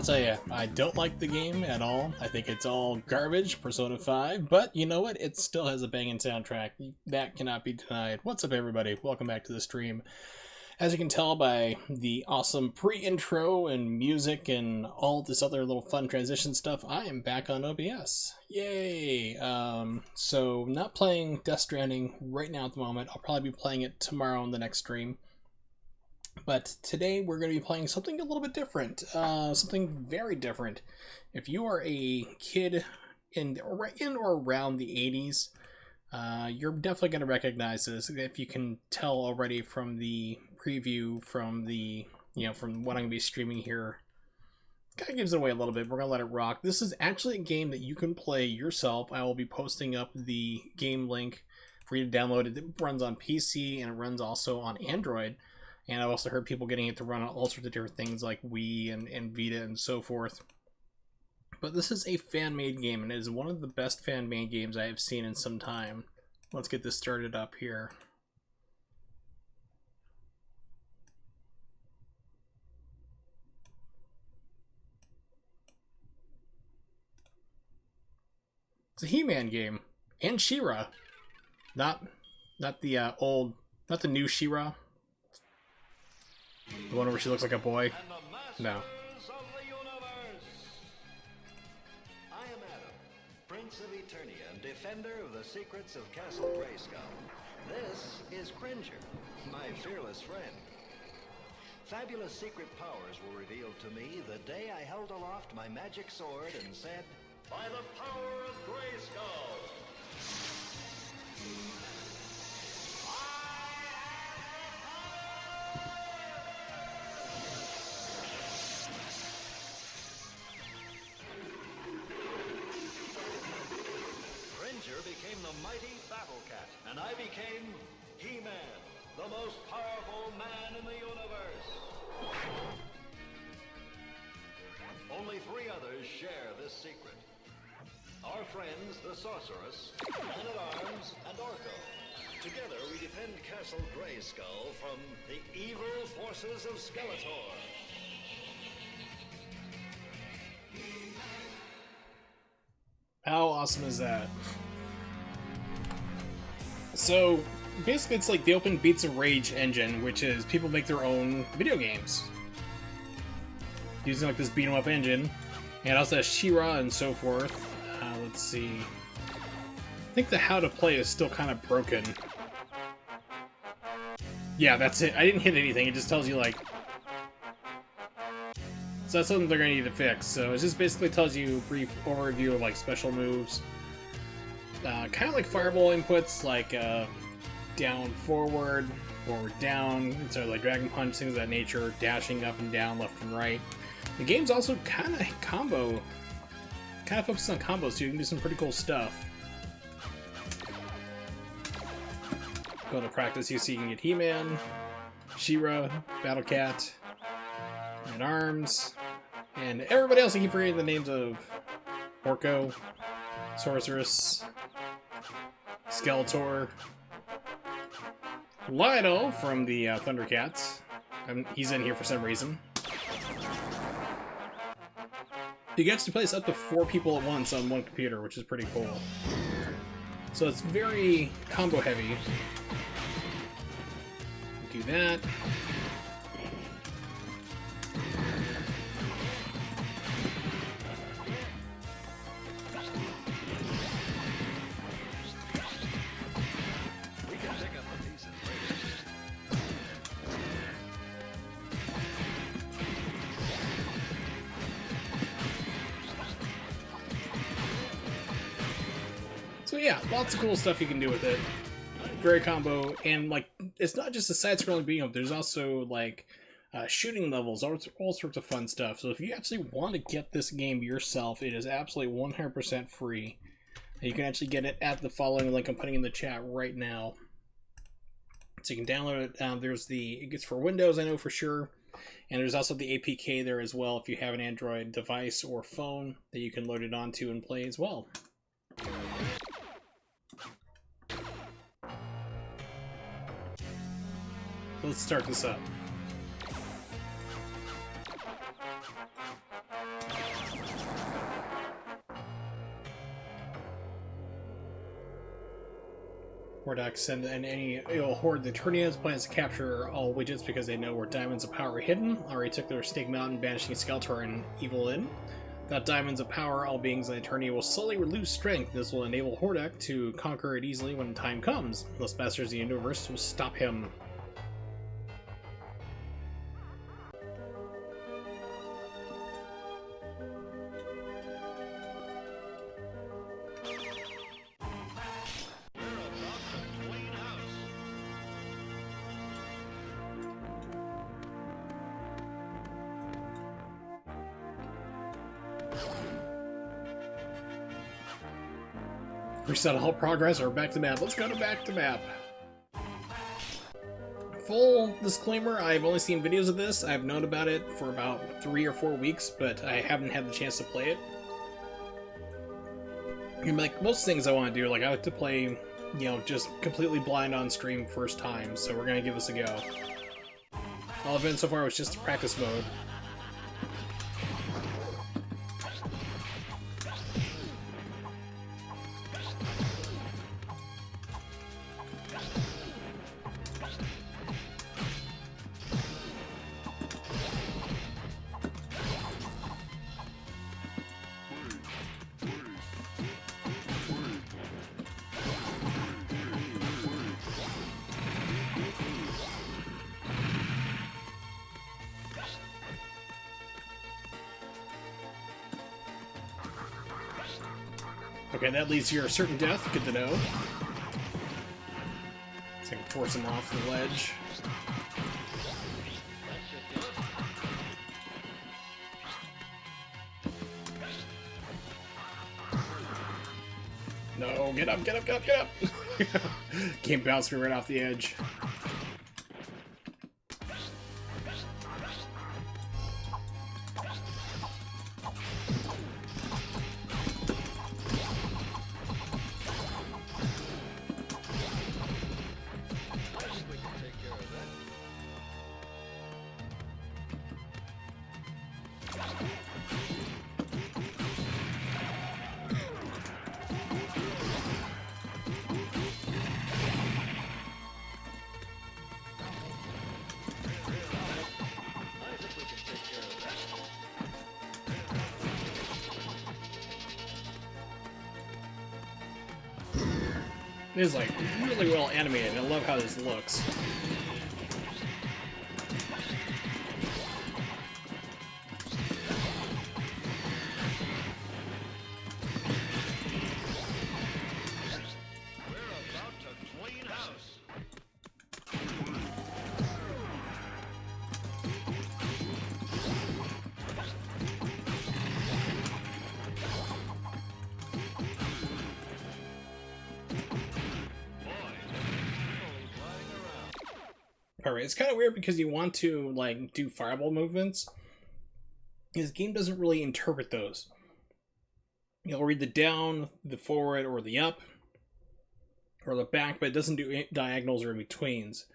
tell you, I don't like the game at all. I think it's all garbage, Persona 5, but you know what? It still has a banging soundtrack. That cannot be denied. What's up, everybody? Welcome back to the stream. As you can tell by the awesome pre-intro and music and all this other little fun transition stuff, I am back on OBS. Yay! So, not playing Death Stranding right now at the moment. I'll probably be playing it tomorrow in the next stream. But today we're going to be playing something a little bit different, something very different. If you are a kid in or around the 80s, you're definitely going to recognize this. If you can tell already from the preview, from the from what I'm going to be streaming here, kind of gives it away a little bit. We're going to let it rock. This is actually a game that you can play yourself. I will be posting up the game link for you to download it. It runs on PC and it runs also on Android. And I've also heard people getting it to run on all sorts of different things like Wii and Vita and so forth. But this is a fan-made game, and it is one of the best fan-made games I have seen in some time. Let's get this started up here. It's a He-Man game. And She-Ra. Not the old, not the new She-Ra. The one where she looks like a boy? No. I am Adam, Prince of Eternia and defender of the secrets of Castle Grayskull. This is Cringer, my fearless friend. Fabulous secret powers were revealed to me the day I held aloft my magic sword and said, "By the power of Grayskull!" Became the mighty Battle Cat, and I became He-Man, the most powerful man in the universe. Only 3 others share this secret. Our friends, the Sorceress, Man-at-Arms, and Orko. Together we defend Castle Grayskull from the evil forces of Skeletor. How awesome is that? So, basically it's like the Open Beats of Rage engine, which is people make their own video games. Using like this beat 'em up engine. And it also has She-Ra and so forth. Let's see. I think the how to play is still kind of broken. Yeah, that's it. I didn't hit anything, it just tells you like... So that's something they're going to need to fix. So it just basically tells you a brief overview of like special moves. Kind of like fireball inputs, like down, forward, forward, down, so like dragon punch, things of that nature, dashing up and down, left and right. The game's also kind of focuses on combos, so you can do some pretty cool stuff. Go to practice, you see you can get He-Man, She-Ra, Battle Cat, Man-at-Arms, and everybody else. I keep forgetting the names of Orko, Sorceress, Skeletor, Lido from the Thundercats. He's in here for some reason. You get to play this up to 4 people at once on one computer, which is pretty cool. So it's very combo heavy. Do that. So yeah, lots of cool stuff you can do with it. Very combo, and like, it's not just a side-scrolling beat 'em up, there's also like shooting levels, all sorts of fun stuff. So if you actually want to get this game yourself, it is absolutely 100% free. And you can actually get it at the following link I'm putting in the chat right now. So you can download it. It gets for Windows, I know for sure. And there's also the APK there as well if you have an Android device or phone that you can load it onto and play as well. Let's start this up. Hordex and any horde the Eternians plans to capture all widgets because they know where diamonds of power are hidden. Already took their Snake Mountain, banishing Skeletor and Evil In. Without diamonds of power, all beings in Eternia will slowly lose strength. This will enable Hordak to conquer it easily when time comes. Those masters of the universe will stop him. Reset all progress or back to map. Let's go to back to map. Full disclaimer, I've only seen videos of this. I've known about it for about 3 or 4 weeks, but I haven't had the chance to play it. And like most things I want to do, like I like to play, just completely blind on stream first time, so we're gonna give this a go. All I've been so far was just practice mode. Okay, that leads to your certain death. Good to know. So I can force him off the ledge. No, get up, get up, get up, get up! Can't bounce me right off the edge. It is like really well animated. I love how this looks. Alright, it's kind of weird because you want to, like, do fireball movements. This game doesn't really interpret those. You'll read the down, the forward, or the up, or the back, but it doesn't do diagonals or in-betweens.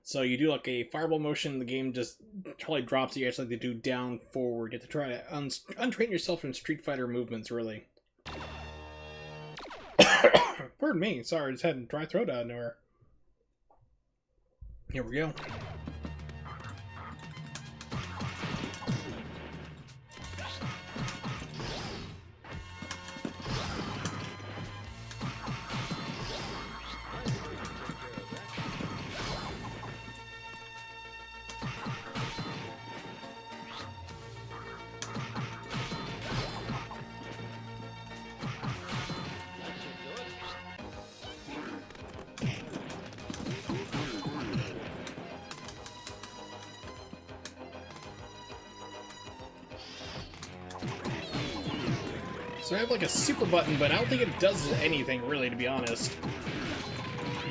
So you do, like, a fireball motion, the game just totally drops you actually to do down, forward. You have to try to untrain yourself in Street Fighter movements, really. Pardon me, sorry, I just had a dry throat out of nowhere. Here we go. So I have like a super button, but I don't think it does anything really, to be honest.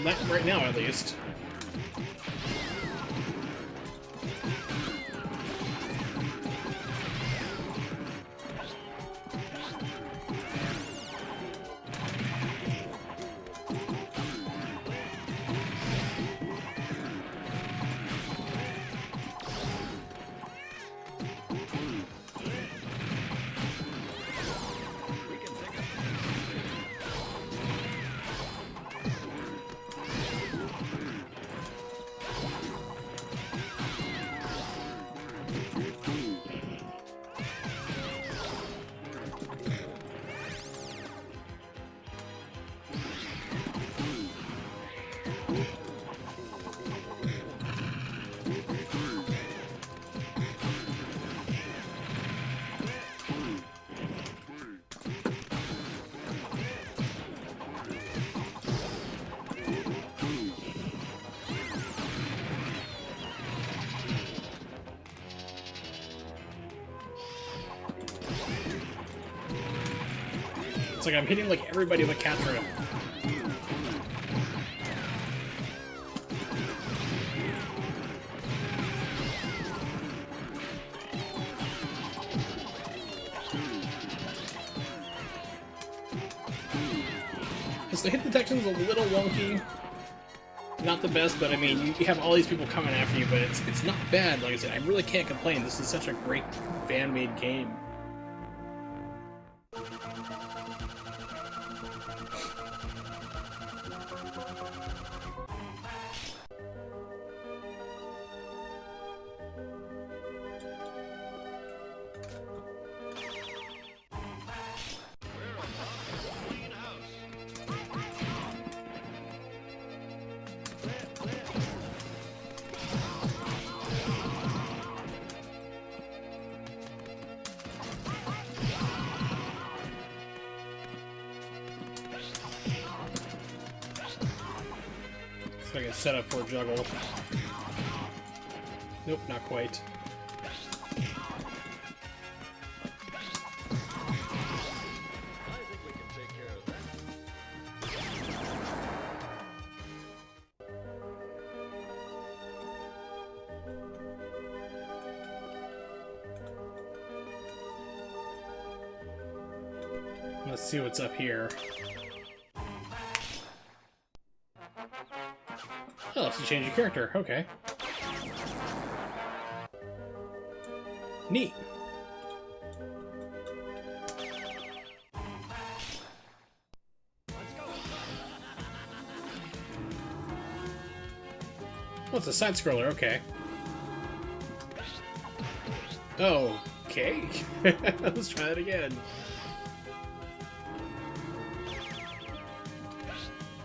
Not right now, at least. It's like I'm hitting like everybody but Catra. The hit detection's a little wonky. Not the best, but I mean, you have all these people coming after you, but it's not bad. Like I said, I really can't complain. This is such a great fan-made game. So I can set up for a juggle. Nope, not quite. Let's see what's up here. Oh, let's change your character. Okay. Neat. Oh, it's a side scroller. Okay. Oh, okay. Let's try that again.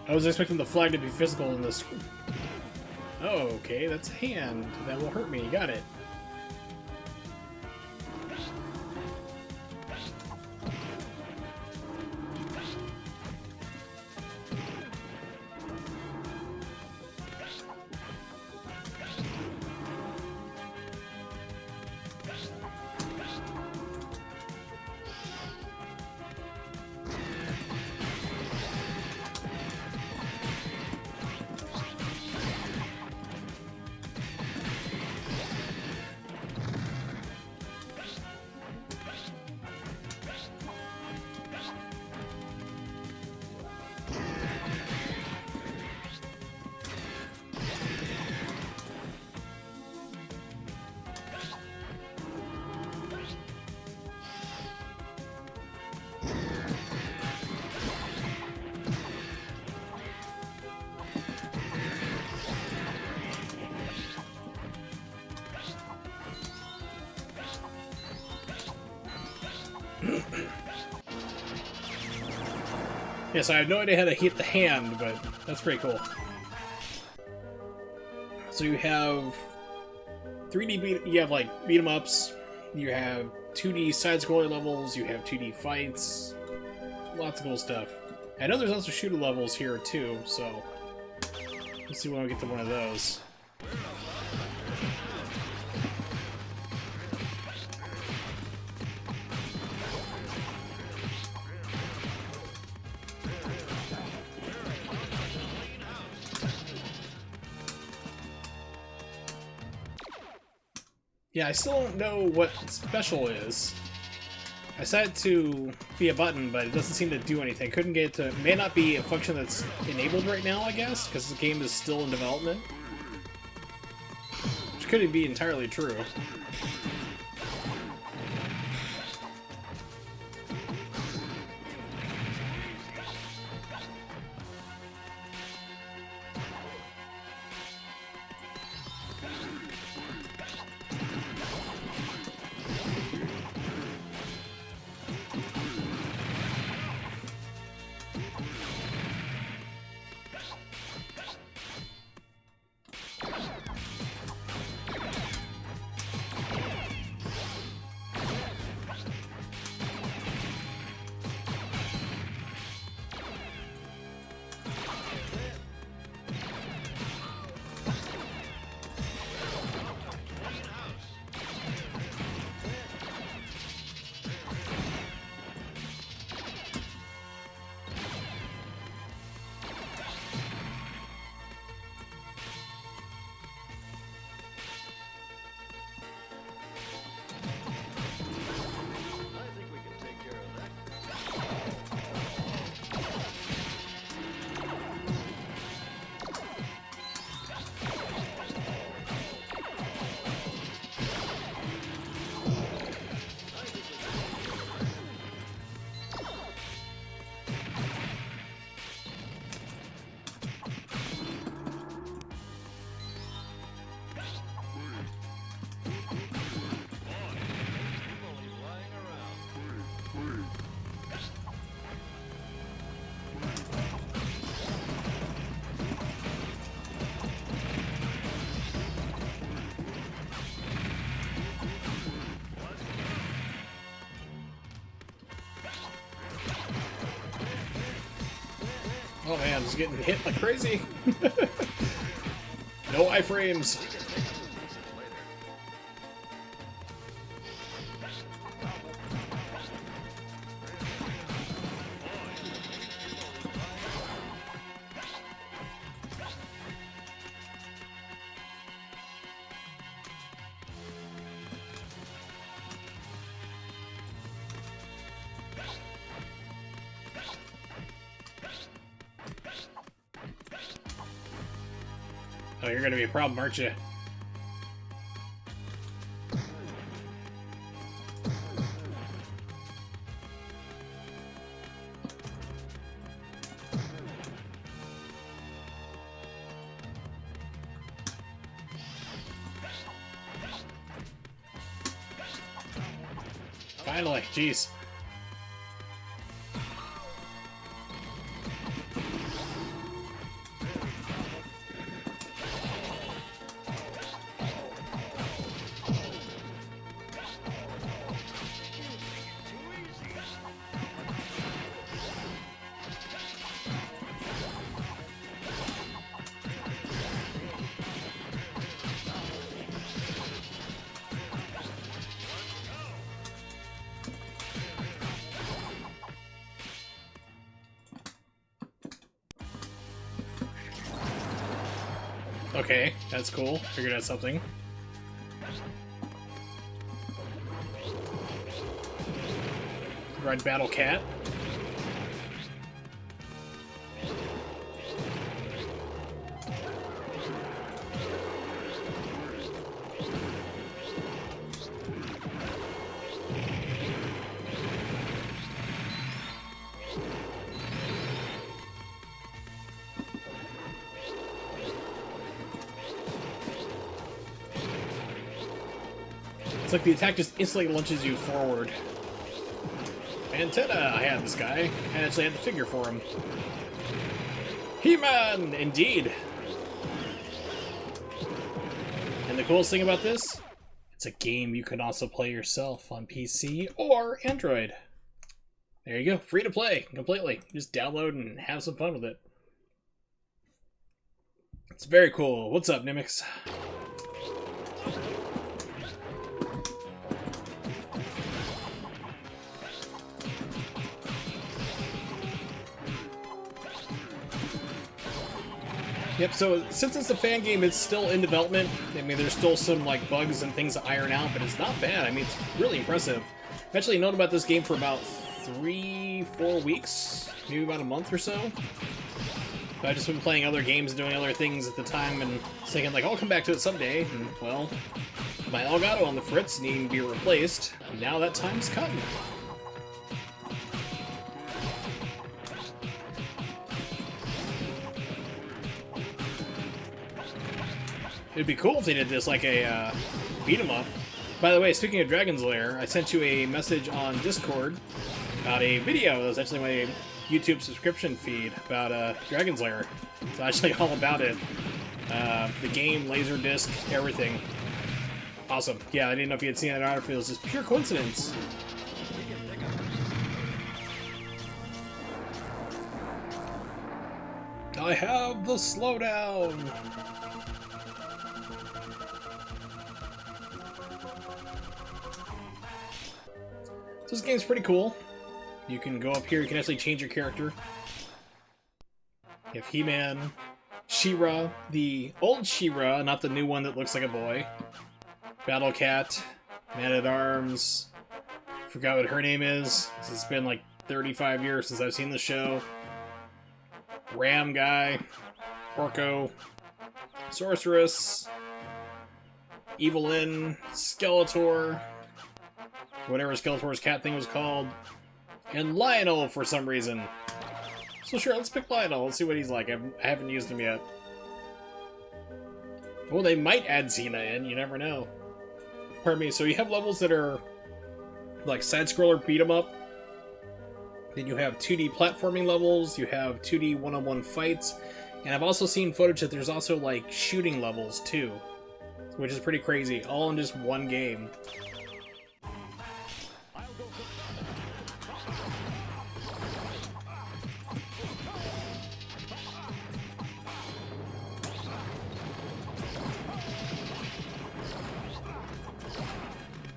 I was expecting the flag to be physical in this. Oh, okay, that's a hand. That will hurt me. Got it. Yes, I have no idea how to hit the hand, but that's pretty cool. So you have 3D you have like beat 'em ups, you have 2D side-scroller levels, you have 2D fights, lots of cool stuff. I know there's also shooter levels here too, so let's see when we get to one of those. Yeah, I still don't know what special is. I set it to be a button, but it doesn't seem to do anything. Couldn't get it to... It may not be a function that's enabled right now, I guess, because the game is still in development. Which couldn't be entirely true. Oh man, just getting hit like crazy. No iframes. Oh, you're gonna be a problem, aren't you? Finally, jeez. Okay, that's cool. Figured out something. Red Battle Cat. It's like the attack just instantly launches you forward. Antenna! I had this guy. I actually had the figure for him. He-Man! Indeed! And the coolest thing about this, it's a game you can also play yourself on PC or Android. There you go. Free to play. Completely. Just download and have some fun with it. It's very cool. What's up, Nimix? Yep, so since it's a fan game, it's still in development. I mean, there's still some like bugs and things to iron out, but it's not bad. I mean, it's really impressive. I've actually known about this game for about 3-4 weeks, maybe about a month or so. But I've just been playing other games and doing other things at the time and thinking like, I'll come back to it someday. And, well, my Elgato on the fritz needing to be replaced. And now that time's come. It'd be cool if they did this like a beat 'em up. By the way, speaking of Dragon's Lair, I sent you a message on Discord about a video that was actually my YouTube subscription feed about Dragon's Lair. It's actually all about it. The game, Laserdisc, everything. Awesome. Yeah, I didn't know if you had seen that article. It was just pure coincidence. I have the slowdown! This game's pretty cool. You can go up here, you can actually change your character. You have He-Man, She-Ra, the old She-Ra, not the new one that looks like a boy. Battle Cat, Man-at-Arms, forgot what her name is. It's been like 35 years since I've seen the show. Ram Guy, Orko, Sorceress, Evelyn, Skeletor, whatever Skeletor's cat thing was called, and Lionel for some reason. So sure, let's pick Lionel. Let's see what he's like. I haven't used him yet. Well, they might add Xena in. You never know. Pardon me. So you have levels that are like side-scroller beat 'em up. Then you have 2D platforming levels. You have 2D one-on-one fights. And I've also seen footage that there's also like shooting levels too, which is pretty crazy. All in just one game.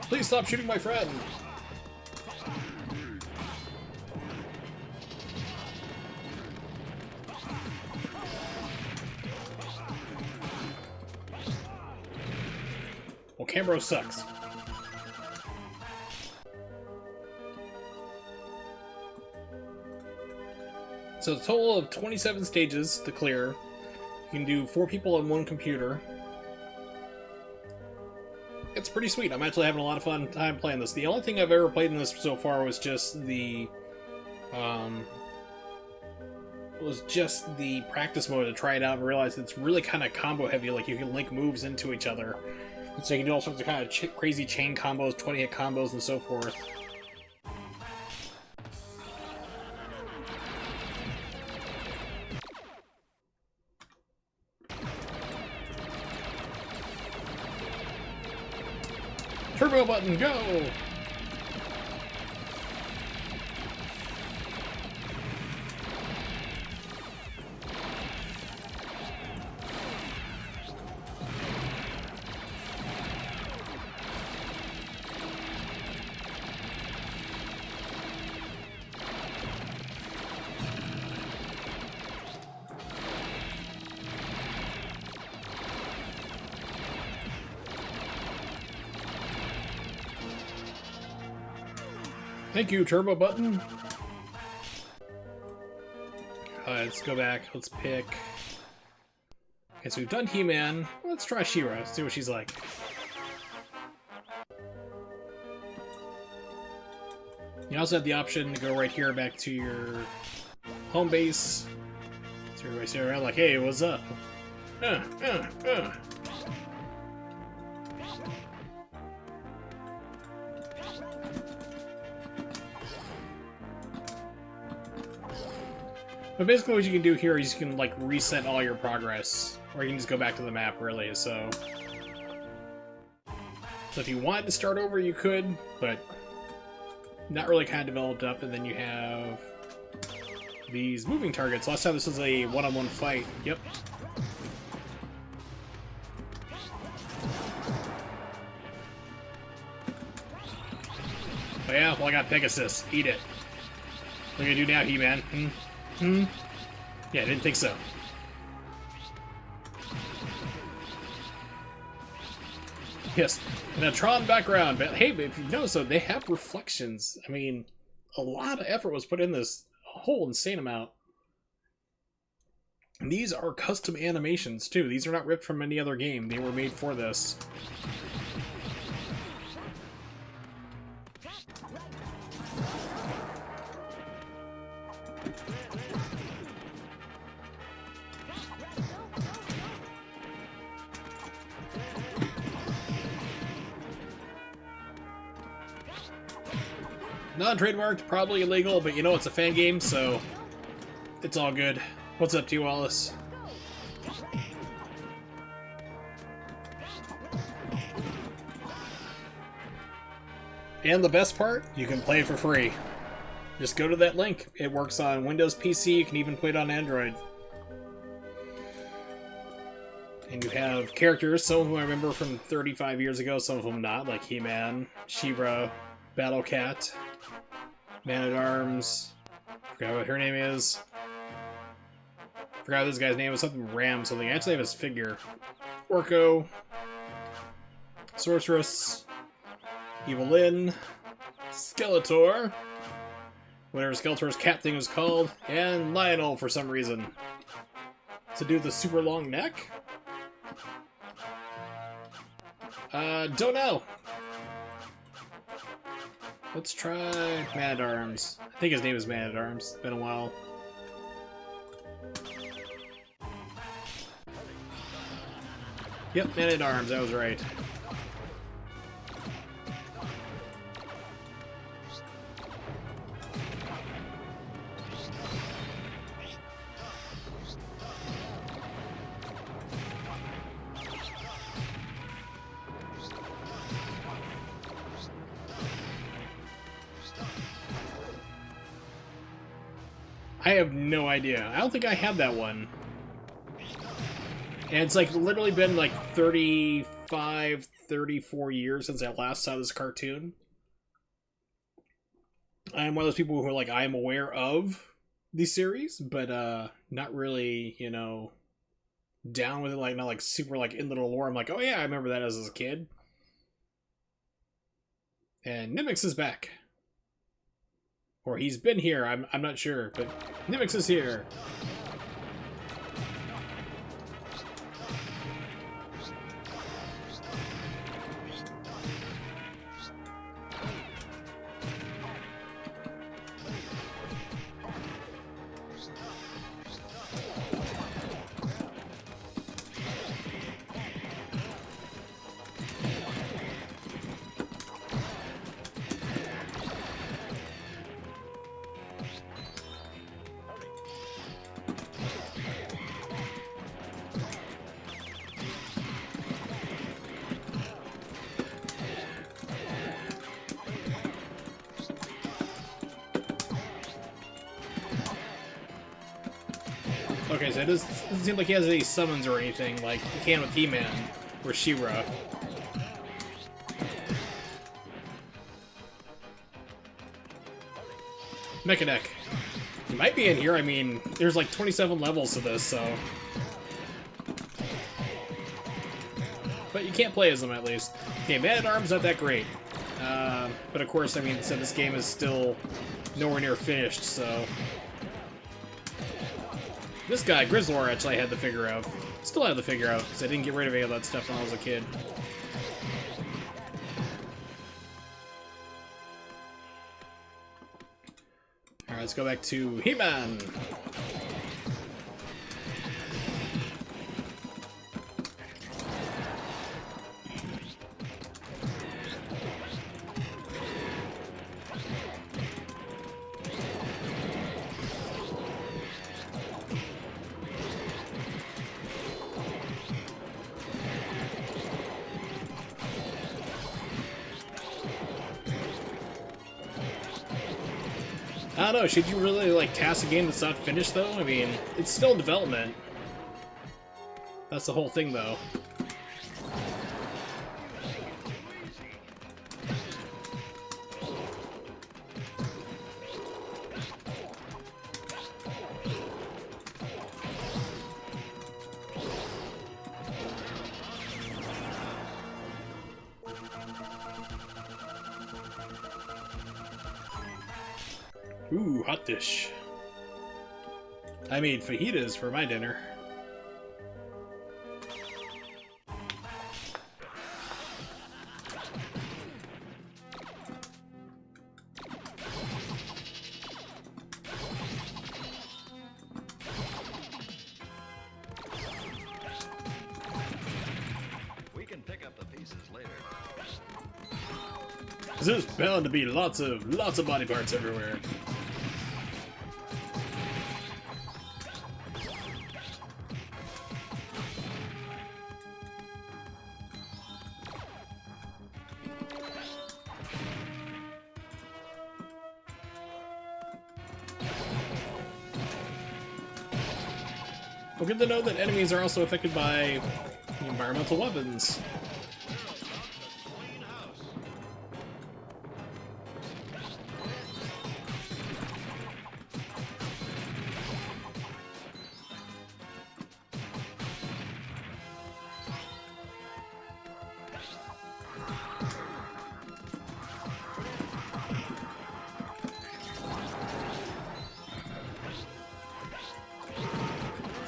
Please stop shooting my friend! Well, Cambro sucks. So a total of 27 stages to clear. You can do 4 people on 1 computer. It's pretty sweet. I'm actually having a lot of fun time playing this. The only thing I've ever played in this so far was just the practice mode to try it out and realize it's really kind of combo heavy. Like you can link moves into each other, so you can do all sorts of kind of crazy chain combos, 20-hit combos, and so forth. Turbo button, go! Thank you, turbo button. Let's go back. Let's pick. Okay, so we've done He-Man. Let's try She-Ra. See what she's like. You also have the option to go right here back to your home base. So everybody's sitting around like, hey, what's up? But basically what you can do here is you can, like, reset all your progress. Or you can just go back to the map, really, so... So if you wanted to start over, you could, but... Not really kind of developed up, and then you have... these moving targets. Last time this was a one-on-one fight. Yep. Oh yeah? Well, I got Pegasus. Eat it. What are you gonna do now, He-Man? Yeah, I didn't think so. Yes, in a Tron background, but hey, if you notice though, they have reflections. I mean, a lot of effort was put in this, a whole insane amount. And these are custom animations too. These are not ripped from any other game. They were made for this. Non-trademarked, probably illegal, but you know it's a fan game, so it's all good. What's up, T. Wallace? And the best part, you can play for free. Just go to that link. It works on Windows PC, you can even play it on Android. And you have characters, some of them I remember from 35 years ago, some of them not, like He-Man, She-Ra, Battle Cat, Man-at-Arms, forgot what her name is. Forgot what this guy's name was, something Ram something. I actually have his figure. Orko, Sorceress, Evelyn, Skeletor, whatever Skeletor's cat thing was called, and Lionel for some reason. To do the super long neck? Don't know. Let's try Man-at-Arms. I think his name is Man-at-Arms. It's been a while. Yep, Man-at-Arms, I was right. I have no idea. I don't think I have that one. And it's like literally been like 35, 34 years since I last saw this cartoon. I'm one of those people who are like, I am aware of the series, but not really, you know, down with it, like not like super like in the lore. I'm like, oh yeah, I remember that as a kid. And Nimix is back. Or he's been here, I'm not sure, but Nimix is here. Okay, so it doesn't seem like he has any summons or anything like he can with He-Man or She-Ra. Mechanic. He might be in here, I mean, there's like 27 levels to this, so... But you can't play as them, at least. Okay, Man-at-Arms not that great. But of course, I mean, so this game is still nowhere near finished, so... This guy, Grizzlor, actually I had to figure out. Still have to figure out, because I didn't get rid of any of that stuff when I was a kid. Alright, let's go back to He-Man! I don't know, should you really, like, task a game that's not finished, though? I mean, it's still in development. That's the whole thing, though. Ooh, hot dish. I made fajitas for my dinner. We can pick up the pieces later. There's bound to be lots of body parts everywhere. Well, good to know that enemies are also affected by environmental weapons.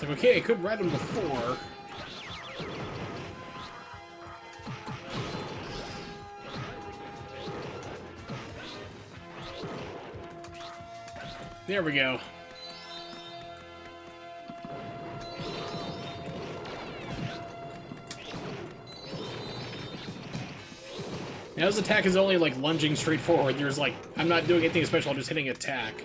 It's like, okay, I could ride him before. There we go. Now his attack is only like lunging straight forward. There's like, I'm not doing anything special, I'm just hitting attack.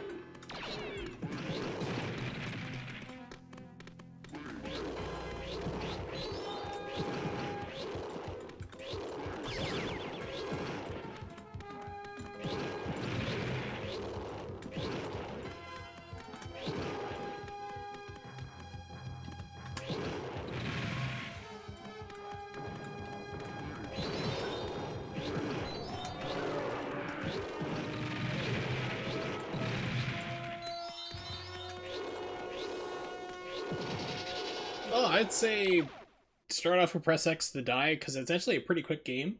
I'd say start off with press X to die, because it's actually a pretty quick game.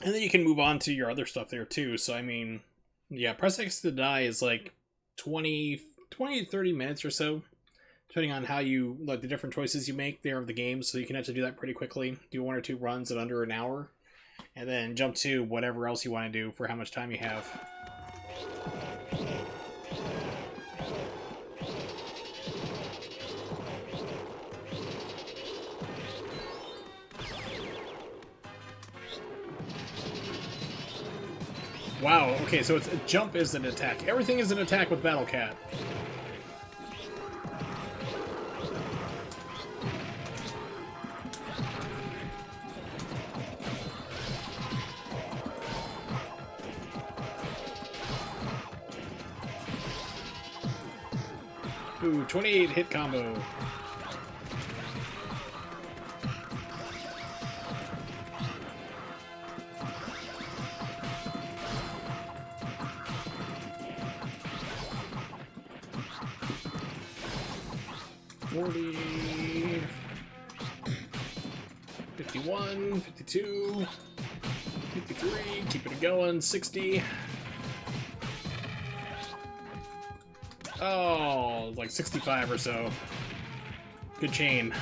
And then you can move on to your other stuff there too. So, I mean, yeah, press X to die is like 20 to 30 minutes or so, depending on how you, like, the different choices you make there of the game. So you can actually do that pretty quickly. Do 1 or 2 runs in under an hour, and then jump to whatever else you want to do for how much time you have. Wow, okay, so it's a jump is an attack. Everything is an attack with Battle Cat. Ooh, 28 hit combo. $40, 51, 52, 53, keeping it going, 60. Oh, like 65 or so. Good chain.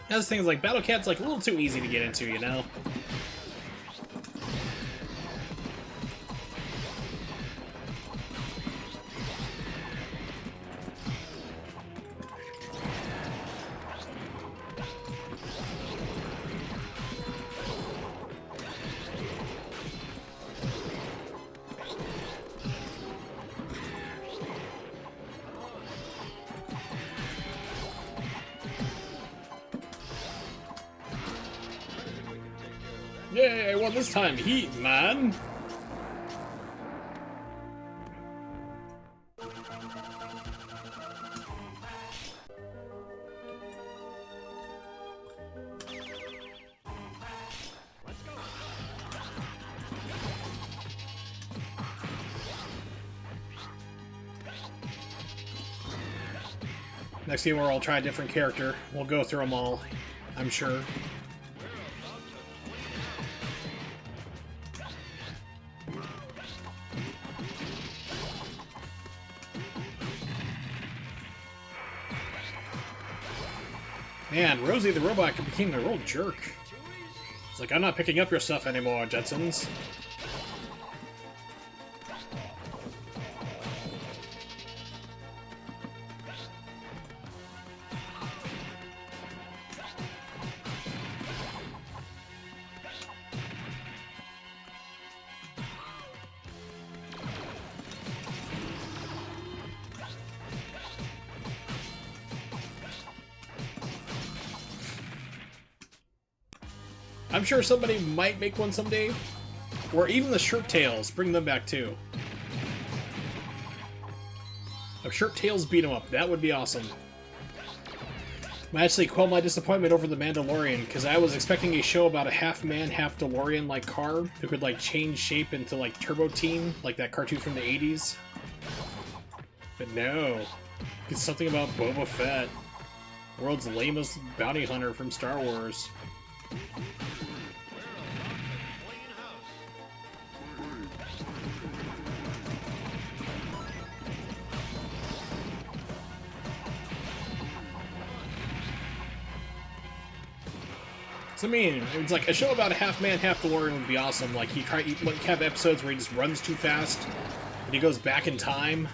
That's things like Battle Cat's like a little too easy to get into, you know? Yay, I won this time, Heat, man! Next game, I'll try a different character. We'll go through them all, I'm sure. Man, Rosie the robot became a real jerk. It's like, I'm not picking up your stuff anymore, Jetsons. I'm sure somebody might make one someday. Or even the Shirt Tails, bring them back too. A Shirt Tails beat 'em up, that would be awesome. I actually quell my disappointment over The Mandalorian, because I was expecting a show about a half-man, half-DeLorean-like car who could, like, change shape into, like, Turbo Teen, like that cartoon from the 80s. But no. It's something about Boba Fett. World's lamest bounty hunter from Star Wars. So, I mean, it's like a show about a half-man, half-DeLorean would be awesome. Like, he like, have episodes where he just runs too fast, and he goes back in time.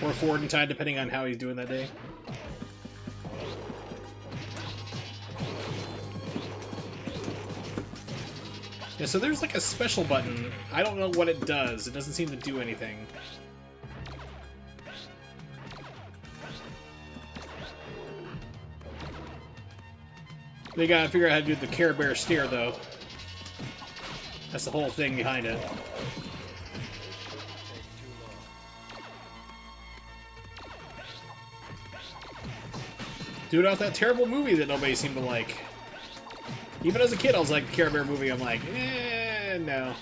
Or forward in time, depending on how he's doing that day. Yeah, so there's like a special button. I don't know what it does. It doesn't seem to do anything. They gotta figure out how to do the Care Bear steer, though. That's the whole thing behind it. Do it off that terrible movie that nobody seemed to like. Even as a kid, I was like, the Care Bear movie, I'm like, no.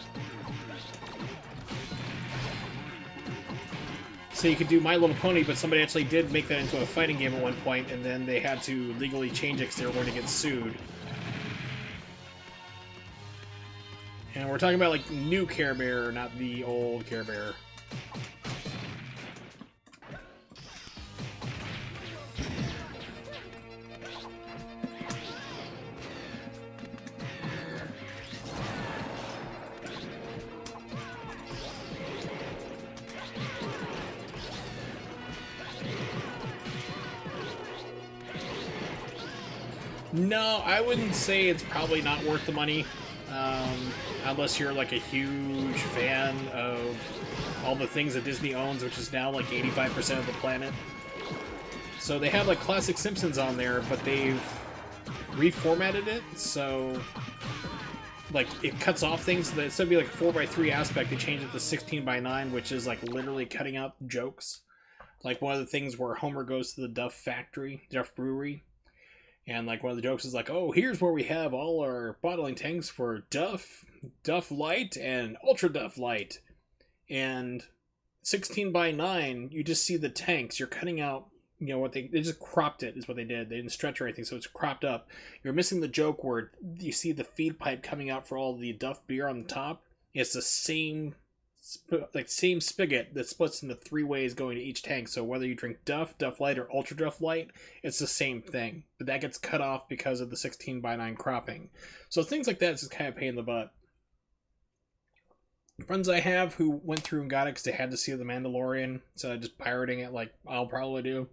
So you could do My Little Pony, but somebody actually did make that into a fighting game at one point, and then they had to legally change it because they were going to get sued. And we're talking about, like, new Care Bear, not the old Care Bear. No, I wouldn't say it's probably not worth the money, unless you're like a huge fan of all the things that Disney owns, which is now like 85% of the planet. So they have like classic Simpsons on there, but they've reformatted it, so like it cuts off things. That instead of be like a 4:3 aspect, they change it to 16:9, which is like literally cutting out jokes. Like one of the things where Homer goes to the Duff Brewery. And like one of the jokes is like, oh, here's where we have all our bottling tanks for Duff Light, and Ultra Duff Light. And 16:9, you just see the tanks. You're cutting out, what they just cropped it is what they did. They didn't stretch or anything, so it's cropped up. You're missing the joke where you see the feed pipe coming out for all the Duff beer on the top. It's the same spigot that splits into 3 ways going to each tank. So whether you drink Duff Light, or Ultra Duff Light, it's the same thing. But that gets cut off because of the 16:9 cropping. So things like that is just kind of a pain in the butt. Friends I have who went through and got it because they had to see The Mandalorian, so just pirating it like I'll probably do.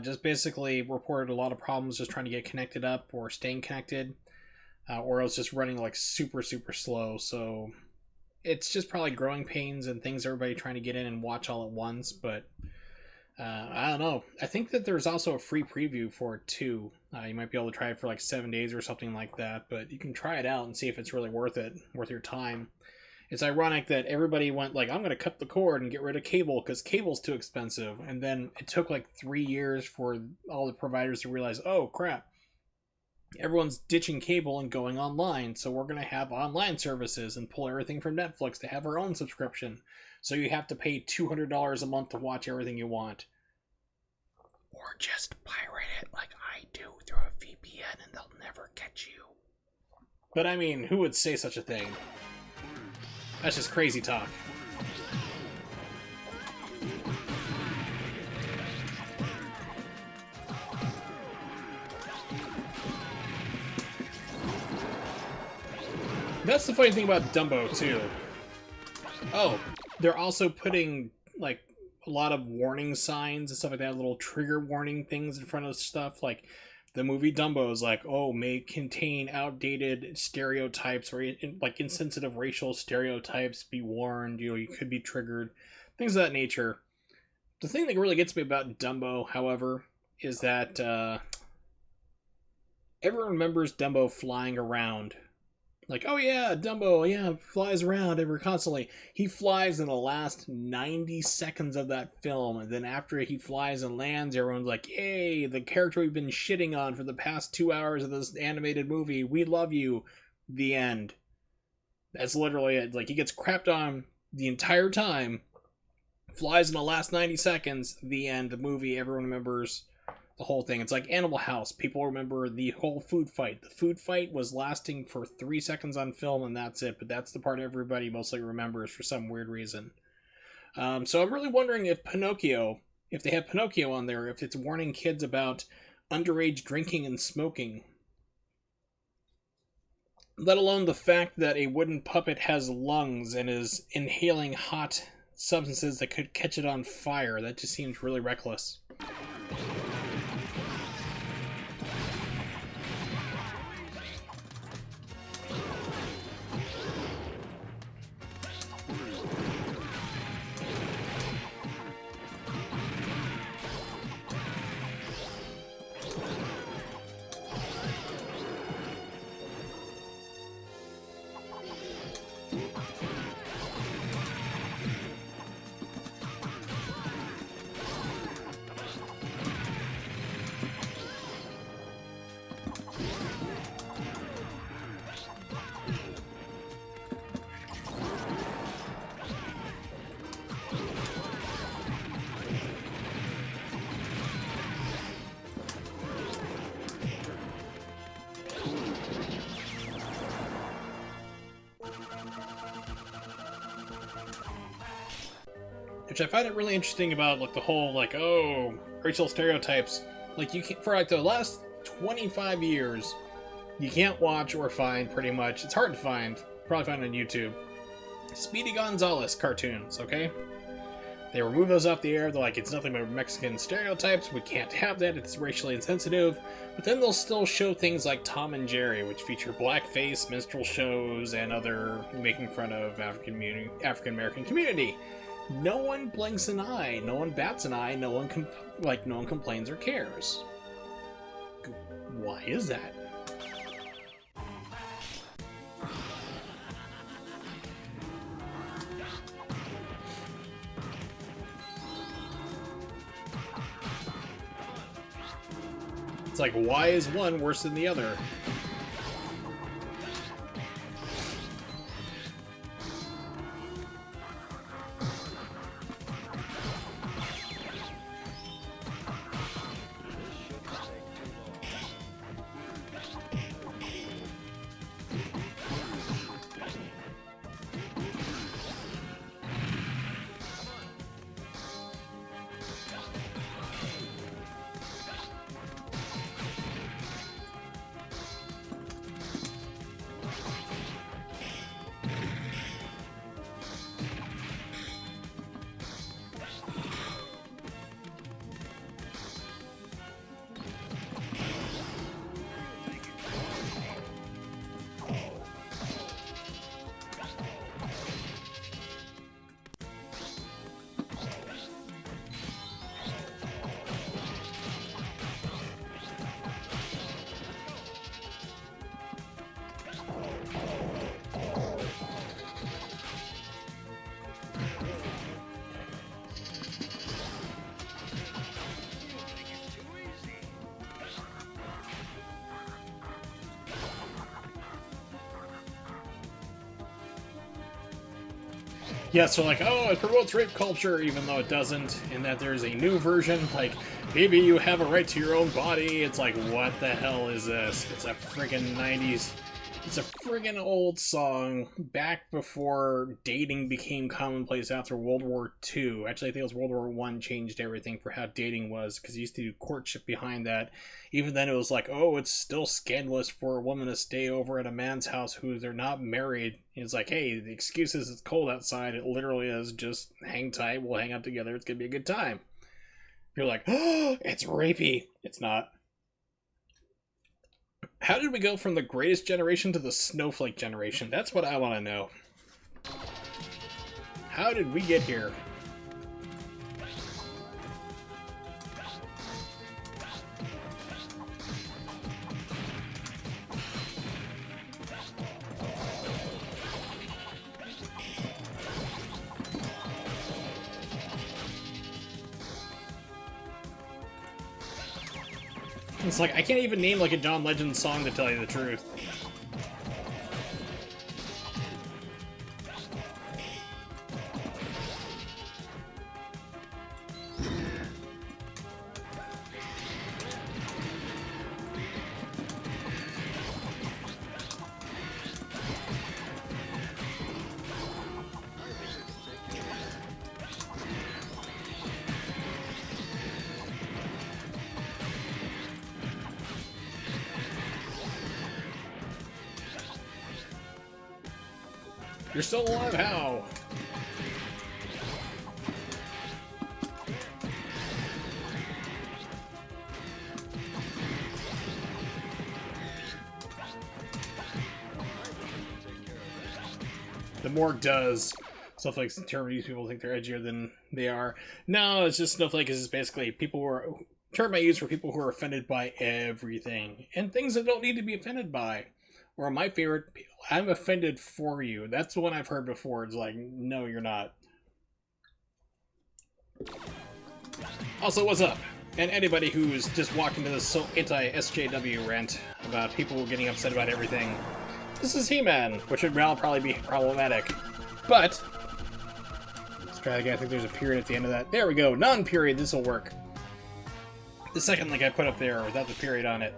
Just basically reported a lot of problems just trying to get connected up or staying connected, or else just running like super, super slow. So it's just probably growing pains and things everybody trying to get in and watch all at once, but I don't know. I think that there's also a free preview for it too. You might be able to try it for like 7 days or something like that, but you can try it out and see if it's really worth your time. It's ironic that everybody went like, I'm going to cut the cord and get rid of cable because cable's too expensive, and then it took like 3 years for all the providers to realize, oh crap, everyone's ditching cable and going online, so we're going to have online services and pull everything from Netflix to have our own subscription. So you have to pay $200 a month to watch everything you want. Or just pirate it like I do through a VPN and they'll never catch you. But I mean, who would say such a thing? That's just crazy talk. That's the funny thing about Dumbo, too. Oh, they're also putting, like, a lot of warning signs and stuff like that, little trigger warning things in front of stuff. Like, the movie Dumbo is like, oh, may contain outdated stereotypes or, like, insensitive racial stereotypes. Be warned, you could be triggered. Things of that nature. The thing that really gets me about Dumbo, however, is that everyone remembers Dumbo flying around. Like, oh yeah, Dumbo, yeah, flies around constantly. He flies in the last 90 seconds of that film, and then after he flies and lands, everyone's like, yay, the character we've been shitting on for the past 2 hours of this animated movie, we love you. The end. That's literally it. Like, he gets crapped on the entire time, flies in the last 90 seconds, the end. The movie, everyone remembers the whole thing. It's like Animal House. People remember the whole food fight. The food fight was lasting for 3 seconds on film, and that's it. But that's the part everybody mostly remembers for some weird reason. So I'm really wondering if they have Pinocchio on there, if it's warning kids about underage drinking and smoking. Let alone the fact that a wooden puppet has lungs and is inhaling hot substances that could catch it on fire. That just seems really reckless. which I find it really interesting about like the whole like, oh, racial stereotypes. Like you can't, for like the last 25 years, you can't watch or find pretty much. It's hard to find. Probably find on YouTube. Speedy Gonzales cartoons, okay? They remove those off the air. They're like, it's nothing but Mexican stereotypes. We can't have that. It's racially insensitive. But then they'll still show things like Tom and Jerry, which feature blackface, minstrel shows, and other making fun of African American community. No one blinks an eye. No one bats an eye. No one complains or cares. Why is that? It's like, why is one worse than the other? Yeah, so like, oh, it promotes rape culture, even though it doesn't, and that there's a new version, like, maybe you have a right to your own body. It's like, what the hell is this? It's a friggin' 90s. It's a friggin' old song back before dating became commonplace after World War II. Actually, I think it was World War I changed everything for how dating was, because you used to do courtship behind that. Even then, it was like, oh, it's still scandalous for a woman to stay over at a man's house who they're not married. And it's like, hey, the excuse is it's cold outside. It literally is just hang tight, we'll hang out together, it's gonna be a good time. You're like, oh, it's rapey. It's not. How did we go from the greatest generation to the snowflake generation? That's what I want to know. How did we get here? It's like, I can't even name like a John Legend song to tell you the truth. You're still alive? How? The morgue does. Snowflakes interpretive people think they're edgier than they are. No, it's just Snowflake is basically people who are term I use for people who are offended by everything and things that don't need to be offended by. Or my favorite, I'm offended for you. That's the one I've heard before. It's like, no, you're not. Also, what's up? And anybody who's just walking to this anti-SJW rant about people getting upset about everything. This is He-Man, which would now probably be problematic. But, let's try again. I think there's a period at the end of that. There we go. Non-period. This will work. The second link I put up there without the period on it.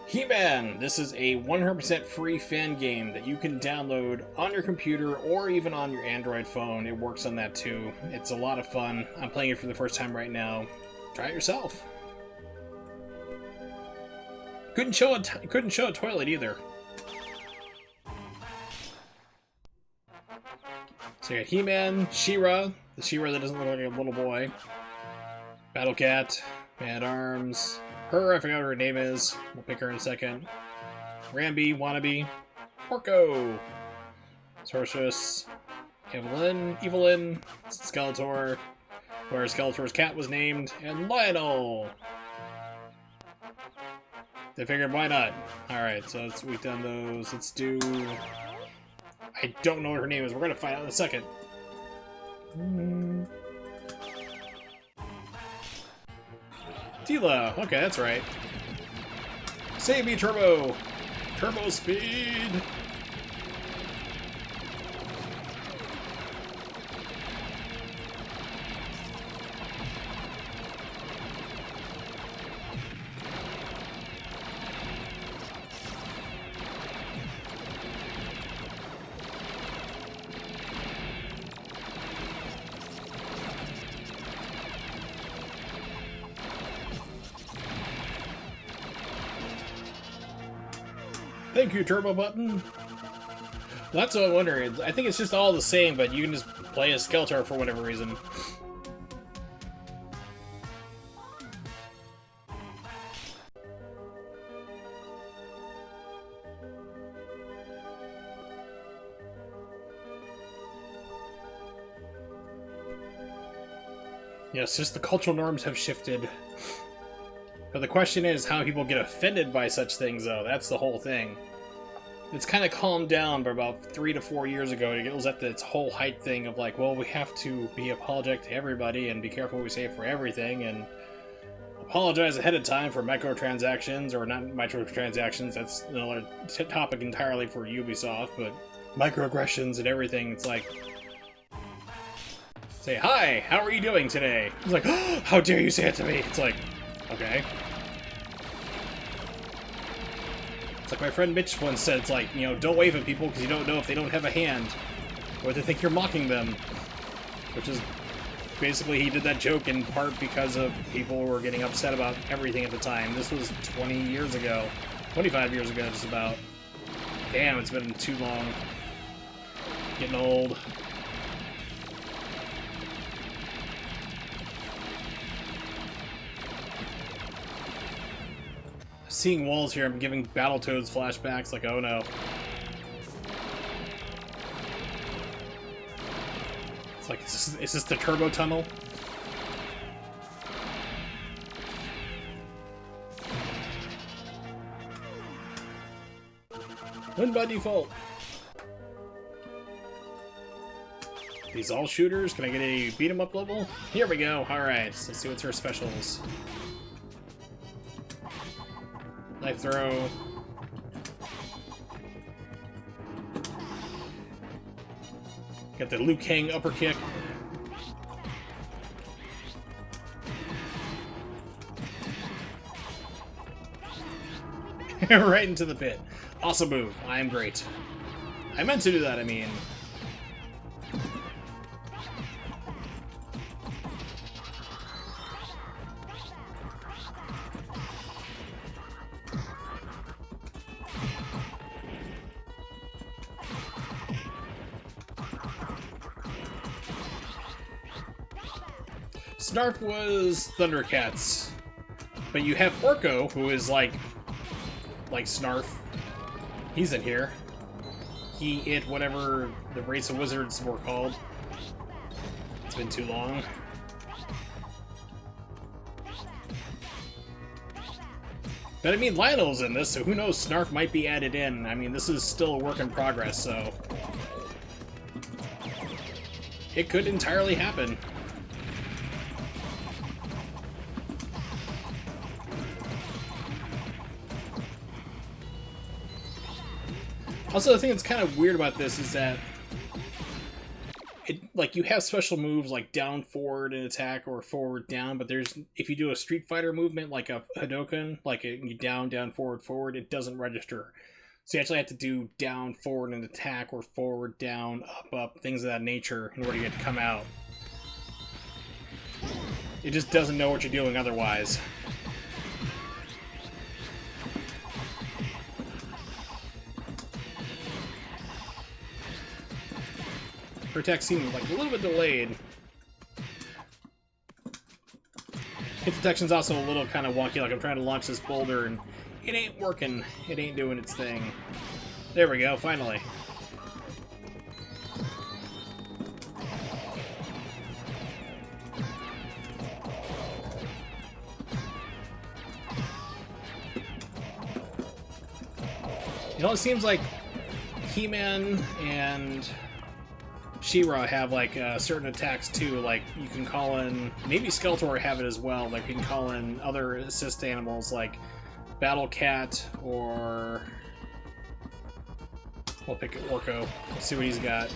He-Man! This is a 100% free fan game that you can download on your computer or even on your Android phone. It works on that too. It's a lot of fun. I'm playing it for the first time right now. Try it yourself. Couldn't show a toilet either. So you got He-Man, She-Ra, the She-Ra that doesn't look like a little boy, Battle Cat, Man-at-Arms, her, I forgot what her name is, we'll pick her in a second, Rambi, Wannabe, Porco, Sorceress, Evelyn, Skeletor, where Skeletor's cat was named, and Lionel! They figured, why not? Alright, so we've done those. Let's do... I don't know what her name is. We're gonna find out in a second. Tila. Okay, that's right. Save me, Turbo! Turbo speed! Thank you, Turbo Button. Well, that's what I'm wondering. I think it's just all the same, but you can just play as Skeletor for whatever reason. Yes, just the cultural norms have shifted. But the question is how people get offended by such things, though. That's the whole thing. It's kind of calmed down, but about 3 to 4 years ago, it was at its whole hype thing of like, well, we have to be apologetic to everybody and be careful what we say for everything, and apologize ahead of time for microtransactions, or not microtransactions, that's another topic entirely for Ubisoft, but microaggressions and everything, it's like, say, hi, how are you doing today? It's like, oh, how dare you say it to me? It's like, okay. It's like my friend Mitch once said, it's like, you know, don't wave at people because you don't know if they don't have a hand, or they think you're mocking them. Which is, basically he did that joke in part because of people who were getting upset about everything at the time. This was 20 years ago, 25 years ago just about. Damn, it's been too long. Getting old. Seeing walls here, I'm giving Battletoads flashbacks, like, oh no. It's like, is this the turbo tunnel? Win by default. These all shooters, can I get a beat 'em up level? Here we go, alright, so let's see what's her specials. Knife throw. Got the Liu Kang upper kick. Right into the pit. Awesome move. I am great. I meant to do that, I mean. Snarf was Thundercats, but you have Orko, who is like Snarf. He's in here. He, it, whatever the race of wizards were called. It's been too long. But I mean, Lionel's in this, so who knows, Snarf might be added in. I mean, this is still a work in progress, so it could entirely happen. Also, the thing that's kind of weird about this is that like you have special moves like down forward and attack or forward down, but there's if you do a Street Fighter movement like a Hadoken, like you down forward, it doesn't register. So you actually have to do down forward and attack or forward down up things of that nature in order to get to come out. It just doesn't know what you're doing otherwise. Her attack seemed like a little bit delayed. Hit detection's also a little kind of wonky, like I'm trying to launch this boulder and it ain't working. It ain't doing its thing. There we go, finally. You know, it seems like He-Man and She-Ra have like certain attacks too. Like you can call in, maybe Skeletor have it as well. Like you can call in other assist animals like Battle Cat, or we'll pick Orko. Let's see what he's got.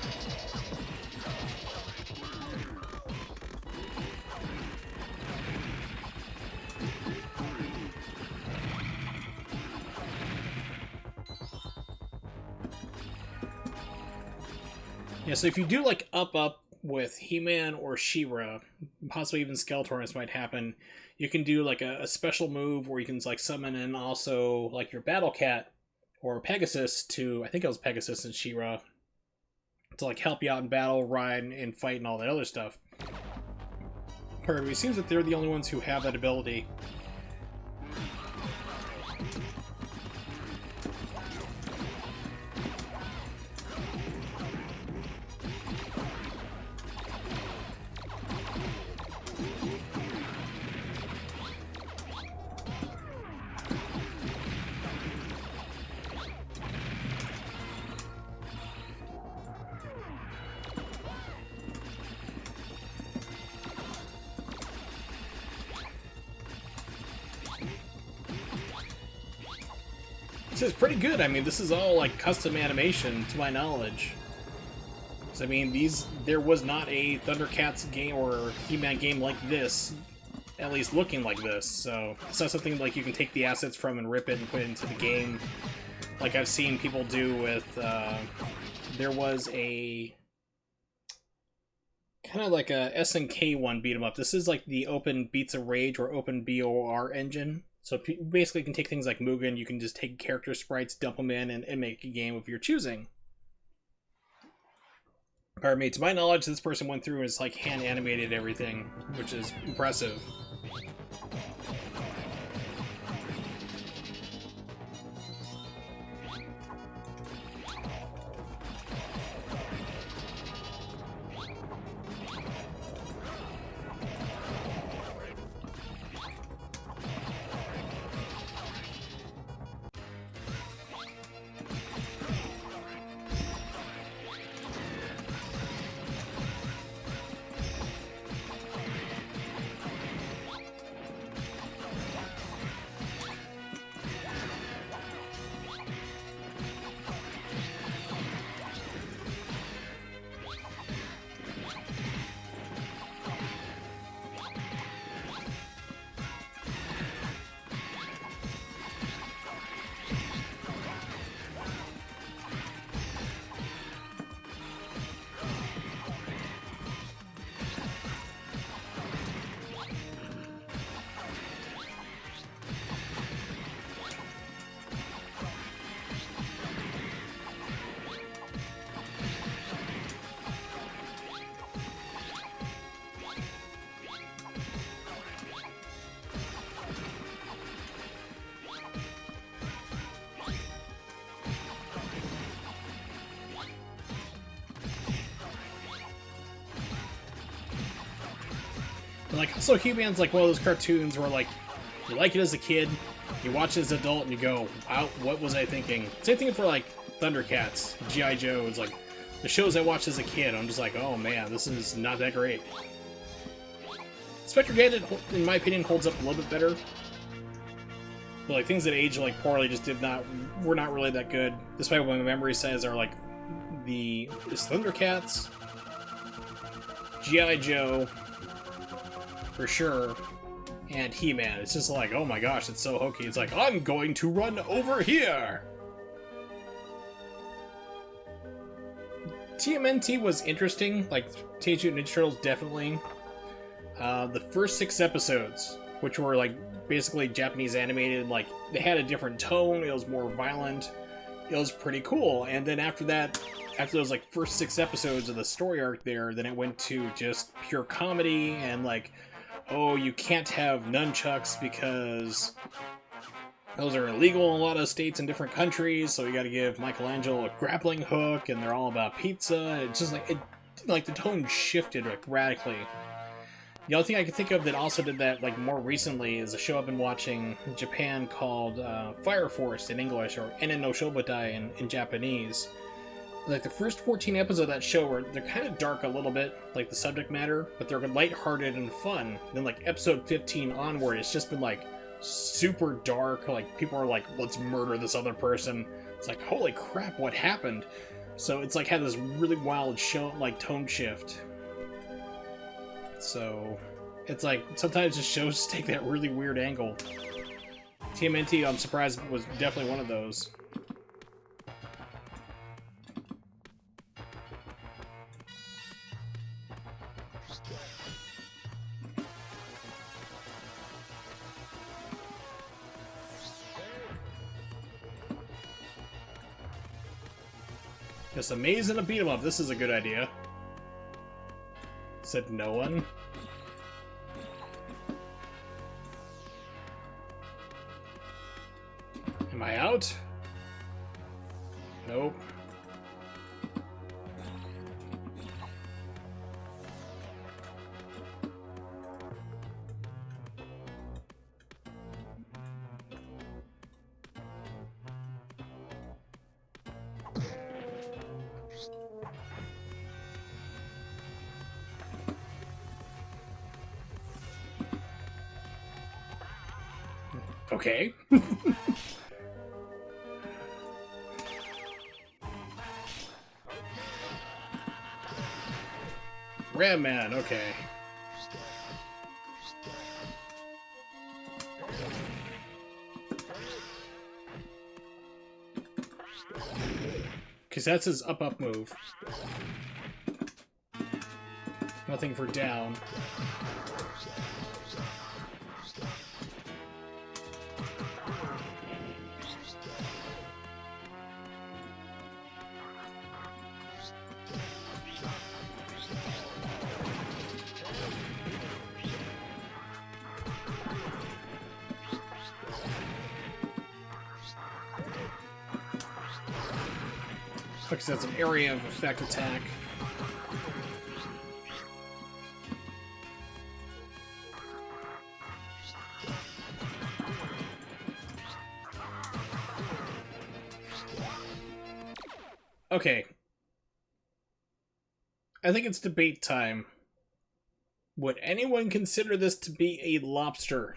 Yeah, so if you do like up with He-Man or She-Ra, possibly even Skeletor, might happen. You can do like a special move where you can like summon in also like your Battle Cat or Pegasus to, I think it was Pegasus and She-Ra, to like help you out in battle, ride, and fight and all that other stuff. However, it seems that they're the only ones who have that ability. This is pretty good. I mean, this is all like custom animation to my knowledge. So, I mean, there was not a Thundercats game or He-Man game like this, at least looking like this. So it's not something like you can take the assets from and rip it and put it into the game, like I've seen people do with. There was a kind of like a SNK one beat 'em up. This is like the Open Beats of Rage or Open BOR engine. So basically, you can take things like Mugen, you can just take character sprites, dump them in, and make a game of your choosing. Pardon me, to my knowledge, this person went through and is like hand animated everything, which is impressive. Like, also He-Man's like one of those cartoons where like you like it as a kid, you watch it as an adult, and you go, "Wow, what was I thinking?" Same thing for like Thundercats, G.I. Joe. It's like the shows I watched as a kid. I'm just like, "Oh man, this is not that great." Spectre Gadget, in my opinion, holds up a little bit better. But like things that age like poorly just were not really that good. Despite what my memory says are like is Thundercats. G.I. Joe, for sure, and He-Man. It's just like, oh my gosh, it's so hokey. It's like, I'm going to run over here! TMNT was interesting, like, Teenage Mutant Ninja Turtles definitely. The first 6 episodes, which were, like, basically Japanese animated, like, they had a different tone, it was more violent, it was pretty cool, and then after that, after those, like, first 6 episodes of the story arc there, then it went to just pure comedy, and, like, oh, you can't have nunchucks because those are illegal in a lot of states and different countries, so you gotta give Michelangelo a grappling hook, and they're all about pizza. It's just like the tone shifted like radically. The other thing I can think of that also did that like more recently is a show I've been watching in Japan called Fire Force in English, or Enen no Shobutai in Japanese. Like the first 14 episodes of that show they're kind of dark a little bit, like the subject matter, but they're lighthearted and fun. Then like episode 15 onward, it's just been like super dark, like people are like, let's murder this other person. It's like, holy crap, what happened? So it's like had this really wild show, like tone shift. So it's like sometimes the shows take that really weird angle. TMNT, I'm surprised, was definitely one of those. Just a maze and a beat 'em up. This is a good idea. Said no one. Am I out? Nope. Okay. Ram Man, okay. Because that's his up move. Nothing for down. Because that's an area of effect attack. Okay. I think it's debate time. Would anyone consider this to be a lobster?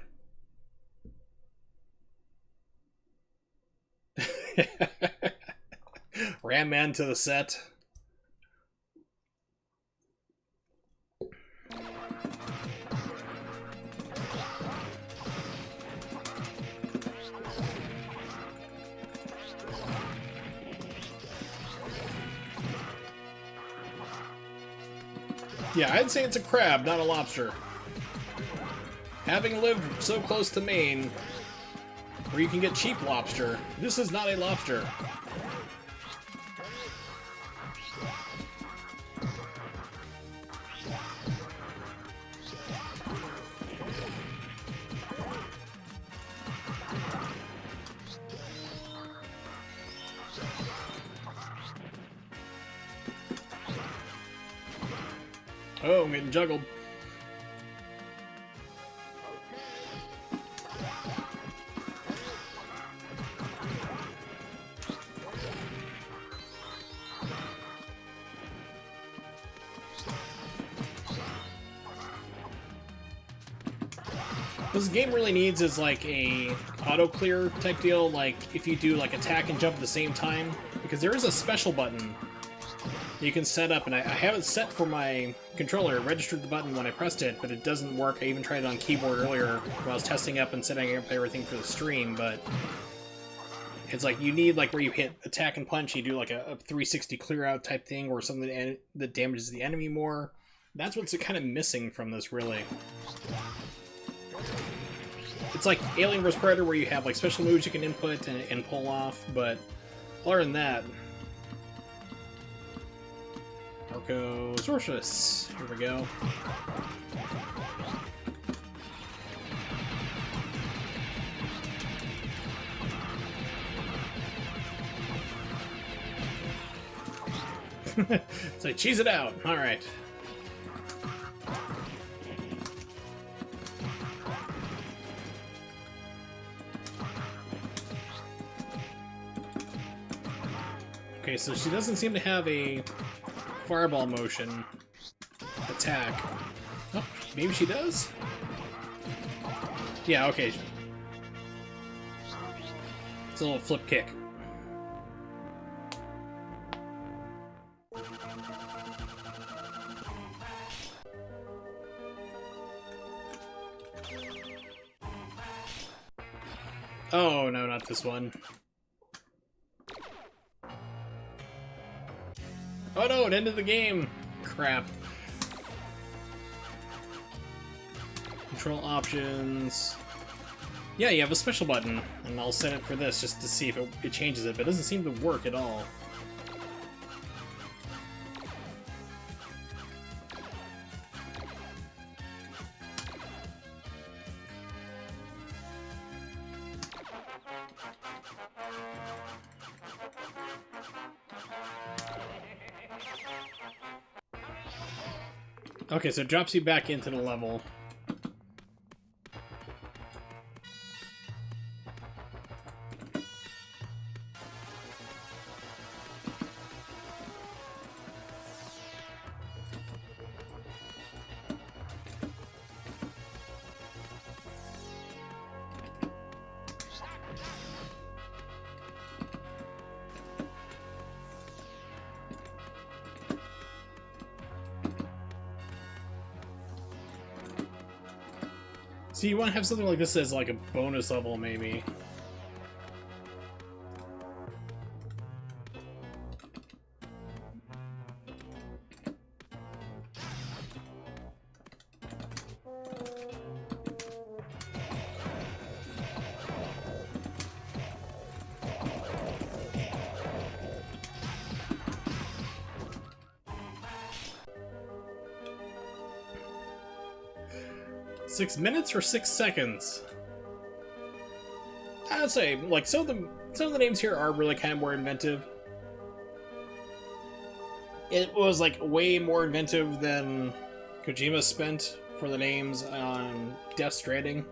Ram Man to the set. Yeah, I'd say it's a crab, not a lobster. Having lived so close to Maine, where you can get cheap lobster, this is not a lobster. Oh, I'm getting juggled. This game really needs is like a auto clear type deal, like if you do like attack and jump at the same time, because there is a special button You can set up, and I have it set for my controller. It registered the button when I pressed it, but it doesn't work. I even tried it on keyboard earlier when I was testing up and setting up everything for the stream, but it's like you need like where you hit attack and punch, you do like a 360 clear out type thing, or something that damages the enemy more. That's what's kind of missing from this, really. It's like Alien vs. Predator, where you have like special moves you can input and pull off, but other than that, Marco Sorceress. Here we go. It's like, cheese it out. All right. Okay, so she doesn't seem to have a fireball motion attack. Oh, maybe she does? Yeah, okay. It's a little flip kick. Oh, no, not this one. Oh no, it ended the game! Crap. Control options. Yeah, you have a special button, and I'll set it for this just to see if it changes it, but it doesn't seem to work at all. Okay, so it drops you back into the level. So you want to have something like this as like a bonus level, maybe. Six minutes or 6 seconds? I'd say, like, some of the names here are really kind of more inventive. It was like way more inventive than Kojima spent for the names on Death Stranding.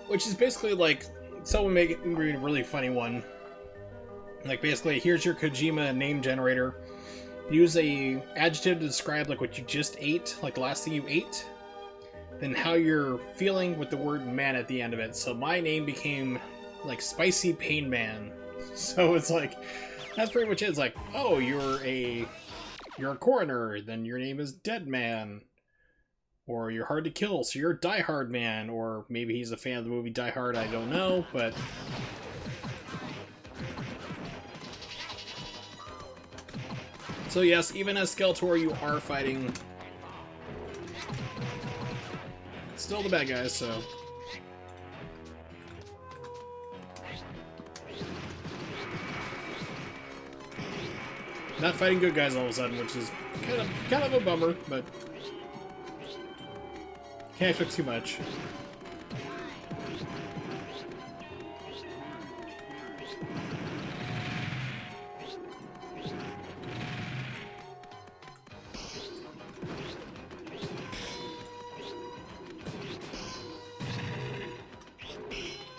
Which is basically like someone making a really funny one. Like, basically, here's your Kojima name generator. Use a adjective to describe like what you just ate, like the last thing you ate, then how you're feeling with the word man at the end of it. So my name became like Spicy Pain Man. So it's like, that's pretty much it. It's like, oh, you're a coroner, then your name is Dead Man. Or you're hard to kill, so you're Die Hard Man. Or maybe he's a fan of the movie Die Hard, I don't know, but so yes, even as Skeletor, you are fighting still the bad guys, so not fighting good guys all of a sudden, which is kind of a bummer, but can't expect too much.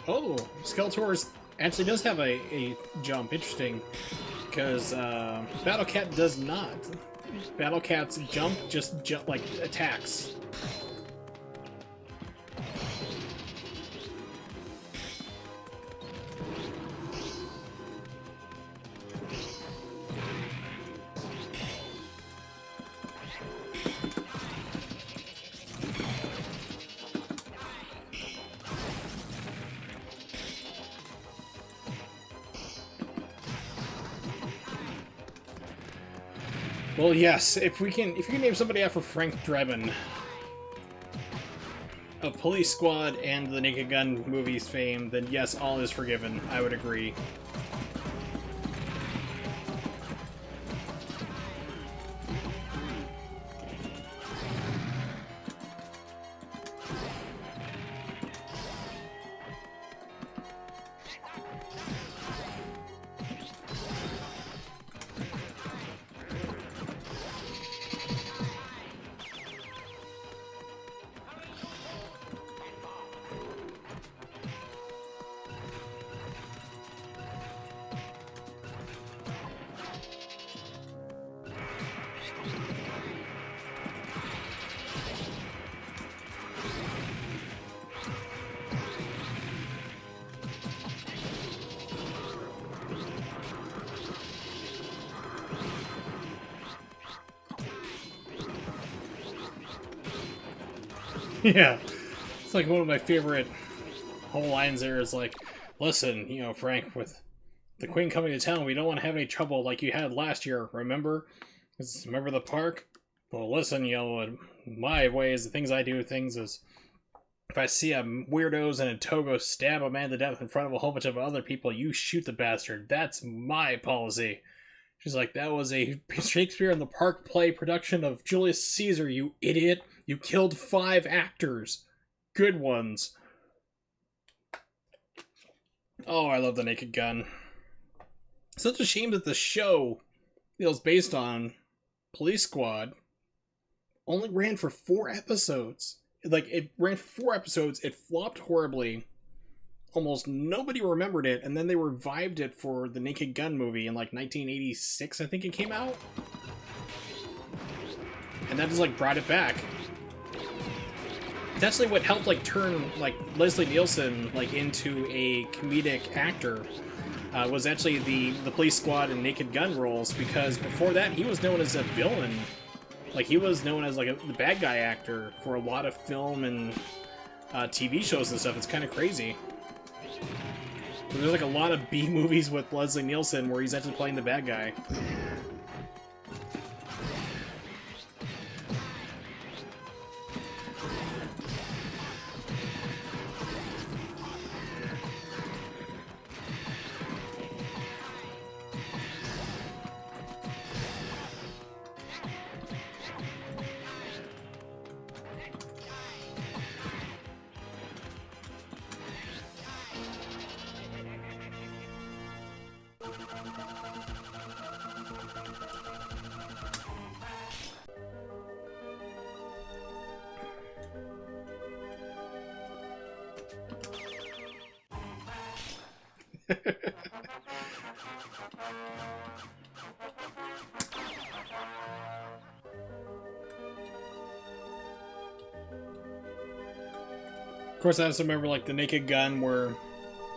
Oh, Skeletor actually does have a jump. Interesting. Because Battle Cat does not. Battle Cat's jump just like attacks. Well, yes, if you can name somebody after Frank Drebin of Police Squad and the Naked Gun movies fame, then yes, all is forgiven. I would agree. Yeah, it's like one of my favorite whole lines there is like, listen, Frank, with the Queen coming to town, we don't want to have any trouble like you had last year, remember? Remember the park? Well, listen, my ways, the things I do, things is, if I see a weirdos in a toga stab a man to death in front of a whole bunch of other people, you shoot the bastard. That's my policy. She's like, that was a Shakespeare in the Park play production of Julius Caesar, you idiot. You killed 5 actors. Good ones. Oh, I love the Naked Gun. Such a shame that the show it was based on, Police Squad, only ran for 4 episodes. Like, it ran for 4 episodes, it flopped horribly. Almost nobody remembered it, and then they revived it for the Naked Gun movie in like 1986, I think it came out. And that just like brought it back. It's actually what helped like turn like Leslie Nielsen like into a comedic actor. Was actually the Police Squad and Naked Gun roles, because before that he was known as a villain. Like he was known as like the bad guy actor for a lot of film and TV shows and stuff. It's kind of crazy. There's like a lot of B movies with Leslie Nielsen where he's actually playing the bad guy. Of course, I also remember like the Naked Gun where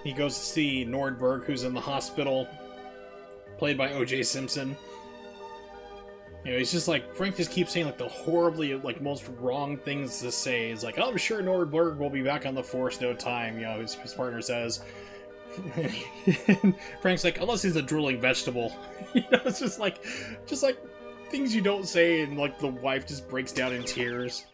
he goes to see Nordberg, who's in the hospital, played by O.J. Simpson. He's just like, Frank just keeps saying like the horribly like most wrong things to say. He's like, oh, I'm sure Nordberg will be back on the force no time. His partner says. Frank's like, unless he's a drooling vegetable. It's just like things you don't say, and like the wife just breaks down in tears.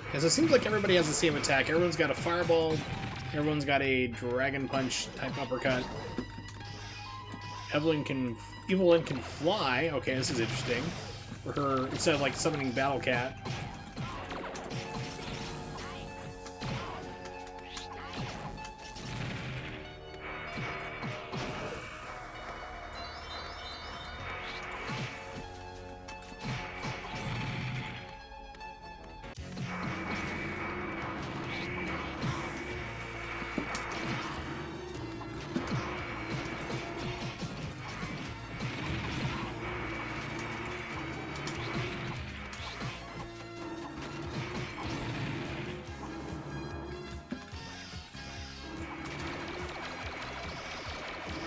Because it seems like everybody has the same attack. Everyone's got a fireball. Everyone's got a dragon punch type uppercut. Evelyn can fly. Okay, this is interesting. For her, instead of like summoning Battle Cat.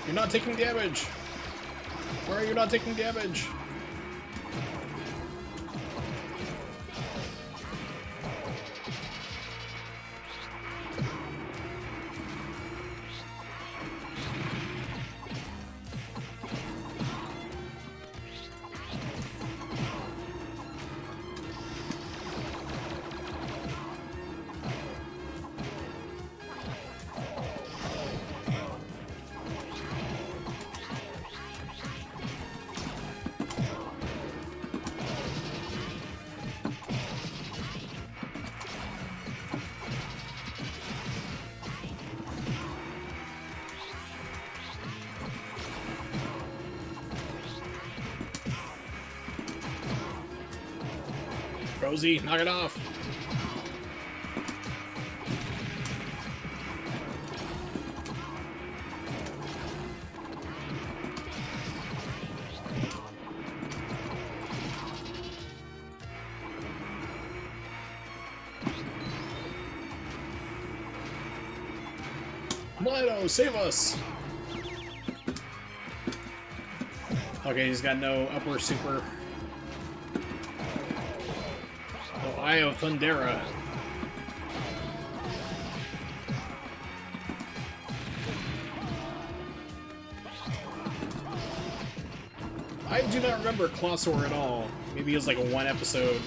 You're not taking damage! Why are you not taking damage? Rosie, knock it off. Lido, save us! Okay, he's got no upper super. Oh, Eye of Thundera. I do not remember Clawsaur at all. Maybe it was like a one episode.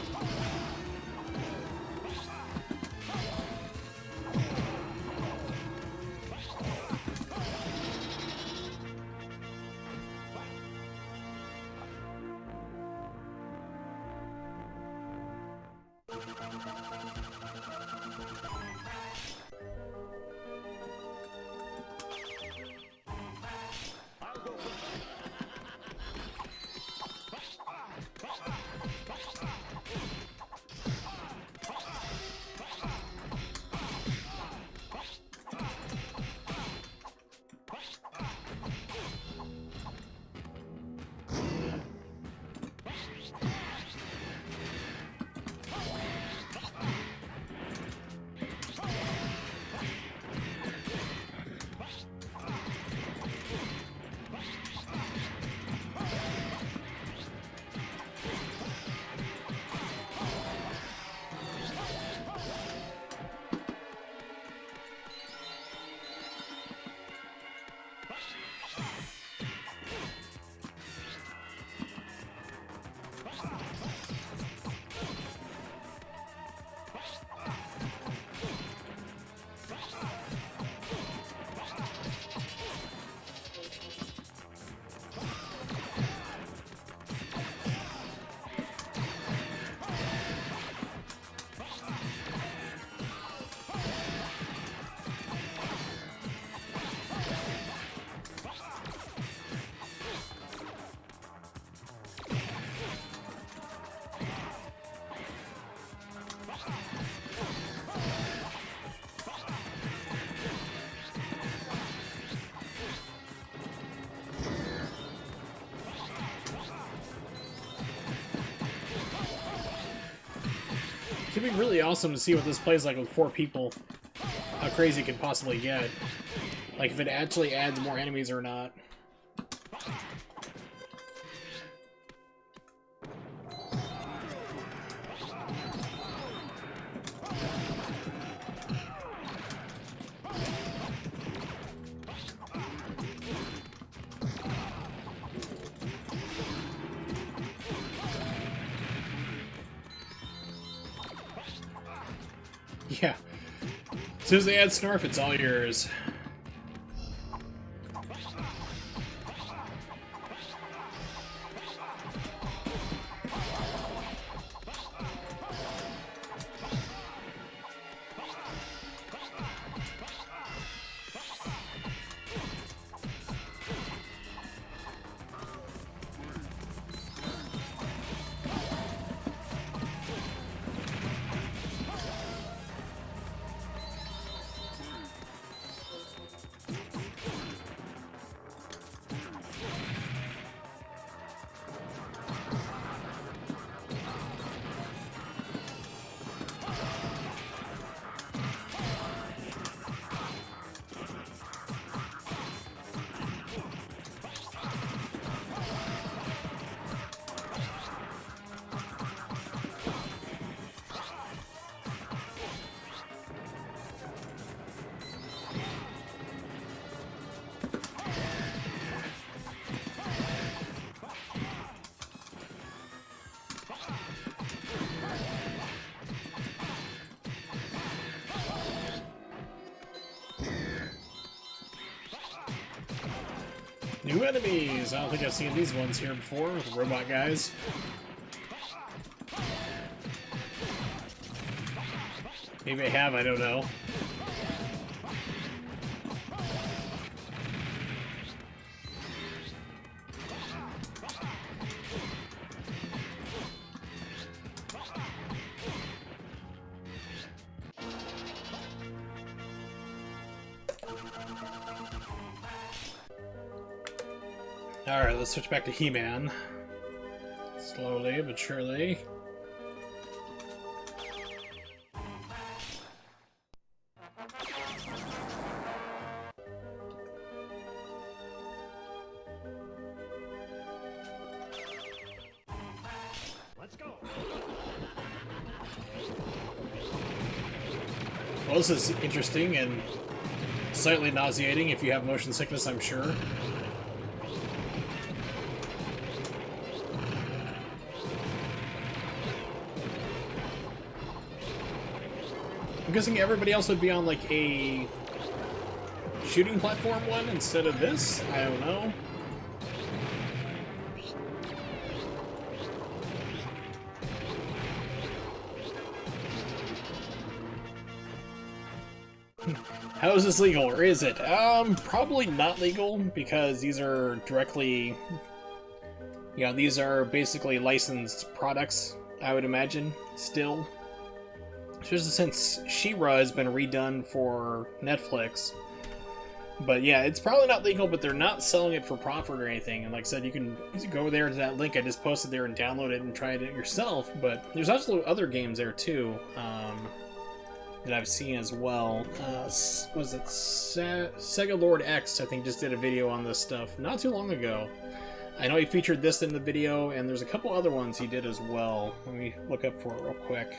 It'd be really awesome to see what this plays like with 4 people. How crazy it could possibly get. Like, if it actually adds more enemies or not. Yeah. As soon as they add Snarf, it's all yours. New enemies! I don't think I've seen these ones here before, with the robot guys. Maybe I have, I don't know. Alright, let's switch back to He-Man. Slowly but surely. Let's go. Well, this is interesting and slightly nauseating if you have motion sickness, I'm sure. I'm guessing everybody else would be on like a shooting platform one instead of this? I don't know. How is this legal, or is it? Probably not legal, because these are directly... You know, these are basically licensed products, I would imagine, still. Especially since She-Ra has been redone for Netflix. But yeah, it's probably not legal, but they're not selling it for profit or anything. And like I said, you can go there to that link I just posted there and download it and try it yourself. But there's also other games there too. That I've seen as well. Was it Sega Lord X, I think, just did a video on this stuff not too long ago. I know he featured this in the video, and there's a couple other ones he did as well. Let me look up for it real quick.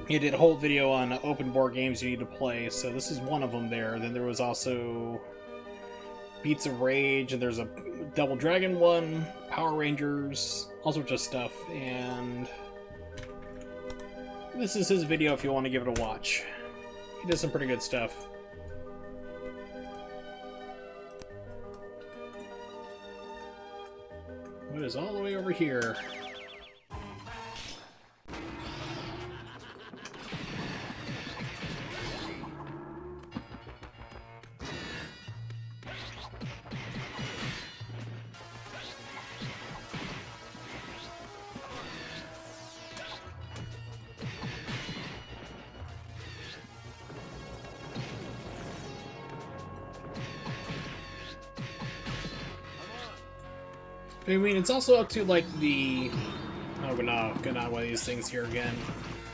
He did a whole video on open board games you need to play, so this is one of them there. Then there was also Beats of Rage, and there's a Double Dragon one, Power Rangers, all sorts of stuff, and this is his video if you want to give it a watch. He does some pretty good stuff. What is all the way over here? I mean, it's also up to, like, the... Oh, no, not one of these things here again.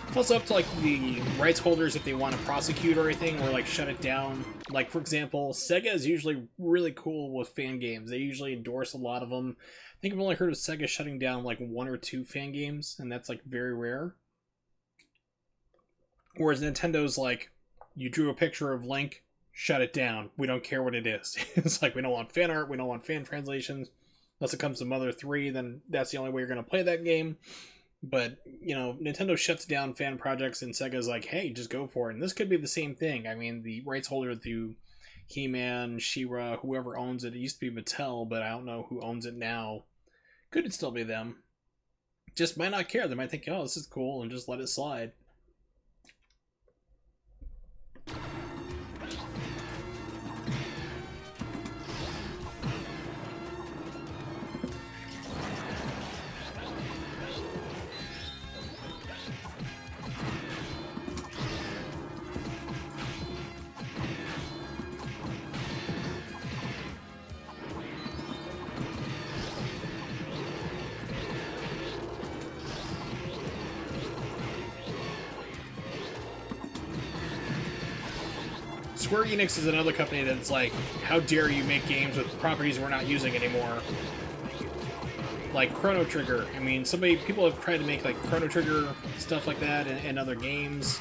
It's also up to, like, the rights holders if they want to prosecute or anything, or, like, shut it down. Like, for example, Sega is usually really cool with fan games. They usually endorse a lot of them. I think I've only heard of Sega shutting down, like, 1 or 2 fan games, and that's, like, very rare. Whereas Nintendo's like, you drew a picture of Link, shut it down. We don't care what it is. It's like, we don't want fan art, we don't want fan translations. Unless it comes to Mother 3, then that's the only way you're going to play that game. But, you know, Nintendo shuts down fan projects and Sega's like, hey, just go for it. And this could be the same thing. I mean, the rights holder to He-Man, She-Ra, whoever owns it, it used to be Mattel, but I don't know who owns it now. Could it still be them? Just might not care. They might think, oh, this is cool, and just let it slide. Square Enix is another company that's like, how dare you make games with properties we're not using anymore? Like Chrono Trigger. I mean, people have tried to make like Chrono Trigger stuff like that in other games.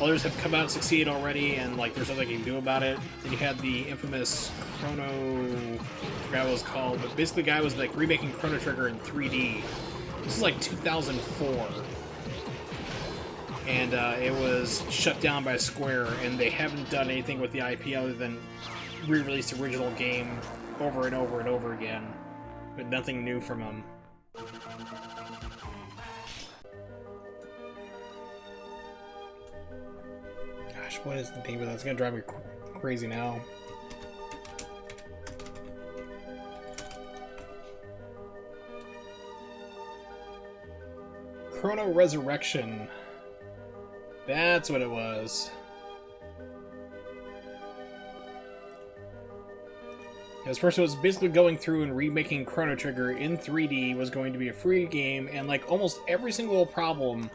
Others have come out and succeeded already, and like there's nothing you can do about it. Then you had the infamous Chrono, I forgot what it was called, but basically the guy was like remaking Chrono Trigger in 3D. This is like 2004. And it was shut down by Square, and they haven't done anything with the IP other than re-release the original game over and over and over again, but nothing new from them. Gosh, what is the name of that? It's gonna drive me crazy now. Chrono Resurrection. That's what it was. This person was basically going through and remaking Chrono Trigger in 3D, was going to be a free game, and like almost every single problem,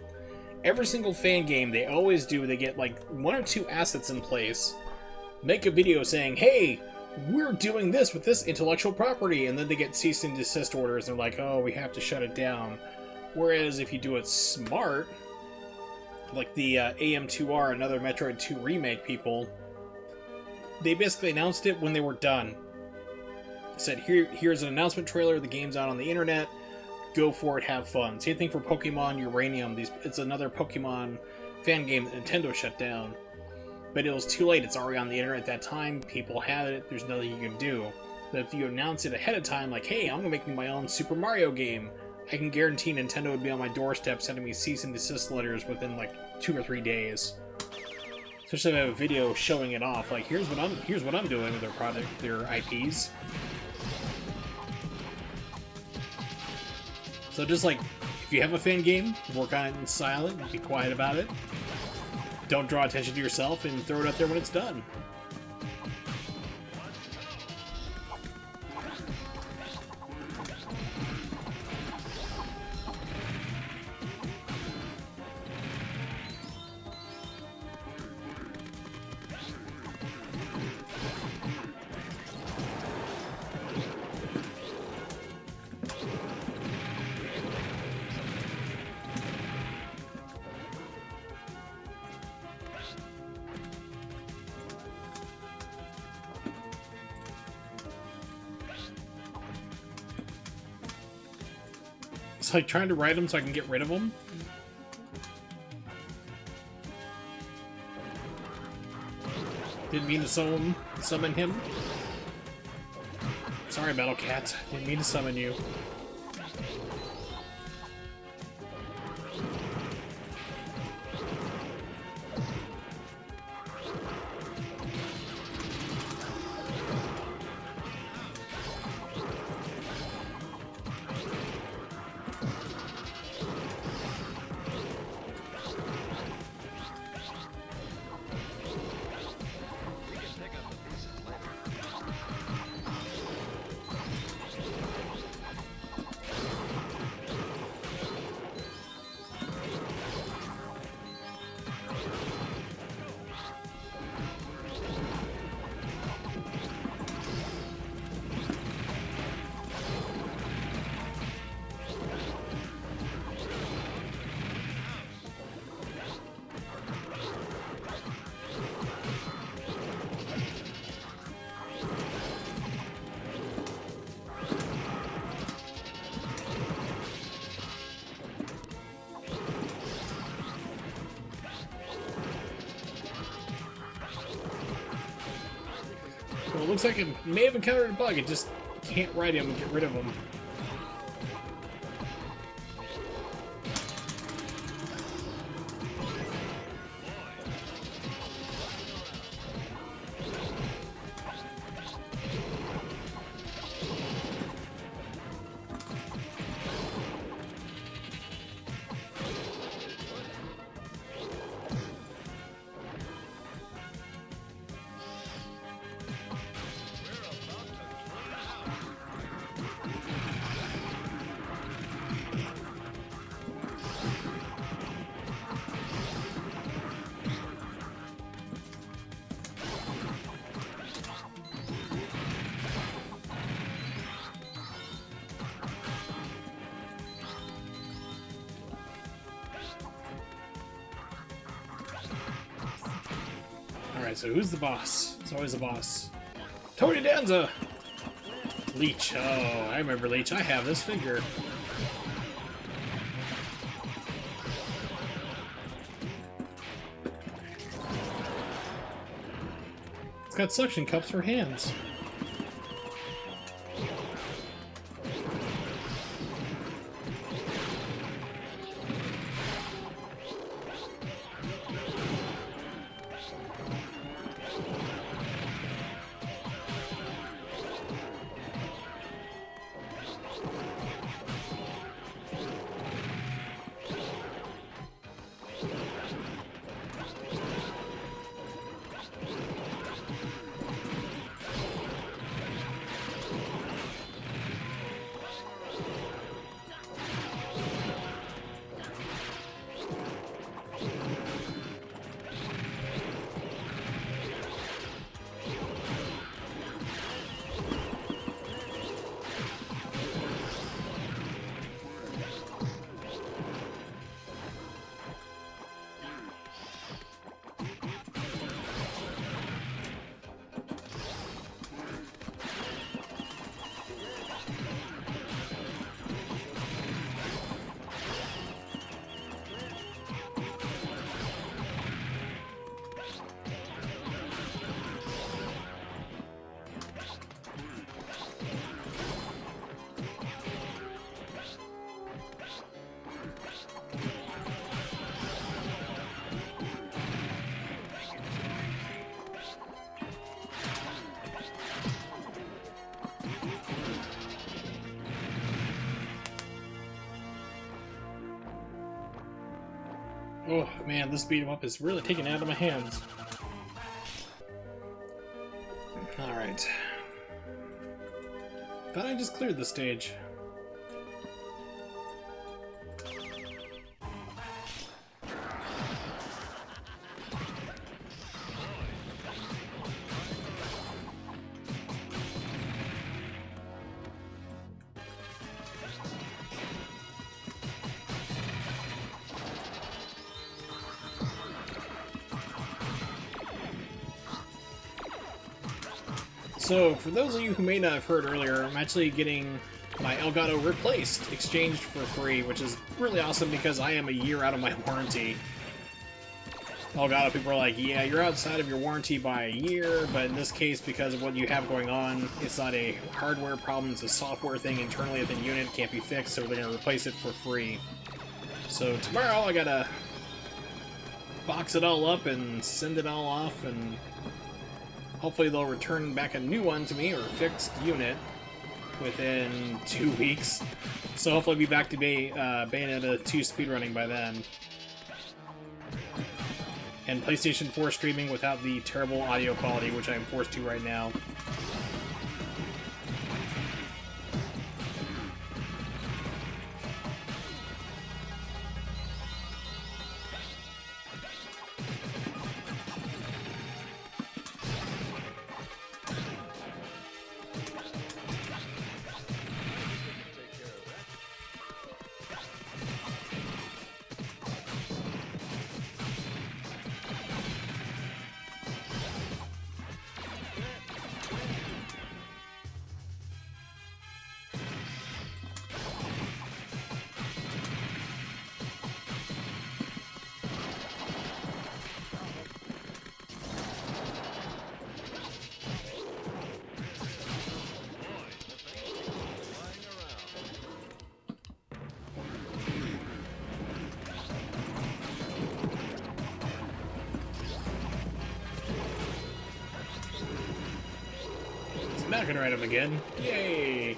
every single fan game they always do, they get like 1 or 2 assets in place, make a video saying, hey, we're doing this with this intellectual property, and then they get cease and desist orders, and they're like, oh, we have to shut it down. Whereas if you do it smart, like the AM2R, another Metroid 2 remake people, they basically announced it when they were done. Said, here's an announcement trailer, the game's out on the internet, go for it, have fun. Same thing for Pokemon Uranium. It's another Pokemon fan game that Nintendo shut down. But it was too late, it's already on the internet at that time, people had it, there's nothing you can do. But if you announce it ahead of time, like, hey, I'm gonna make my own Super Mario game, I can guarantee Nintendo would be on my doorstep sending me cease and desist letters within like 2 or 3 days. Especially if I have a video showing it off, like, here's what I'm doing with their product, their IPs. So just like, if you have a fan game, work on it in silent, be quiet about it. Don't draw attention to yourself and throw it out there when it's done. It's like trying to write them so I can get rid of them. Didn't mean to summon him. Sorry, Metal Cat. Didn't mean to summon you. Well, it looks like it may have encountered a bug. It just can't write him and get rid of him. Alright, so who's the boss? It's always the boss. Tony Danza! Leech. Oh, I remember Leech. I have this figure. It's got suction cups for hands. Oh man, this beat 'em up is really taking it out of my hands. Alright. Thought I just cleared the stage. So, for those of you who may not have heard earlier, I'm actually getting my Elgato replaced, exchanged for free, which is really awesome because I am a year out of my warranty. Elgato people are like, yeah, you're outside of your warranty by a year, but in this case, because of what you have going on, it's not a hardware problem, it's a software thing internally within the unit, can't be fixed, so they're going to replace it for free. So tomorrow I gotta box it all up and send it all off, and hopefully they'll return back a new one to me, or a fixed unit, within 2 weeks. So hopefully I'll be back to Bayonetta 2 speedrunning by then. And PlayStation 4 streaming without the terrible audio quality, which I'm forced to right now. Not gonna ride him again. Yay!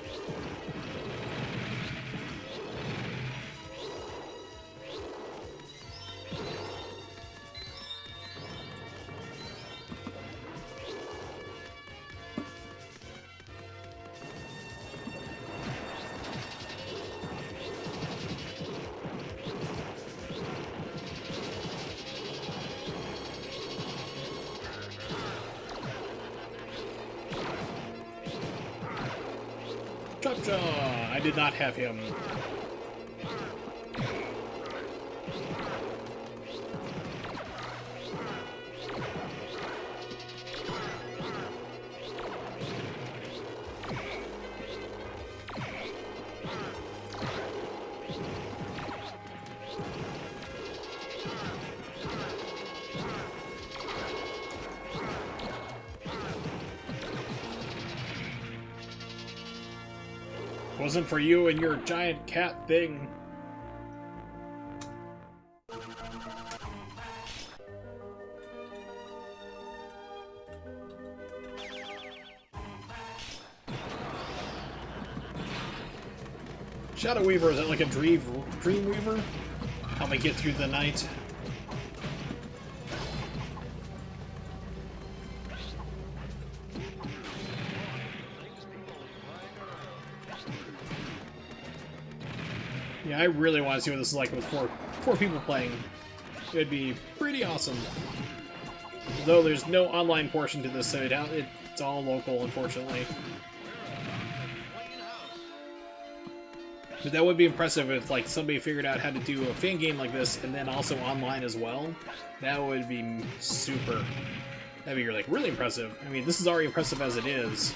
Chop-jaw! I did not have him. Wasn't for you and your giant cat thing. Shadow Weaver, is that like a dream weaver? Help me get through the night. Yeah, I really want to see what this is like with four people playing. It would be pretty awesome. Though there's no online portion to this, so it's all local, unfortunately. But that would be impressive if like somebody figured out how to do a fan game like this and then also online as well. That would be super. That'd be like really impressive. I mean, this is already impressive as it is.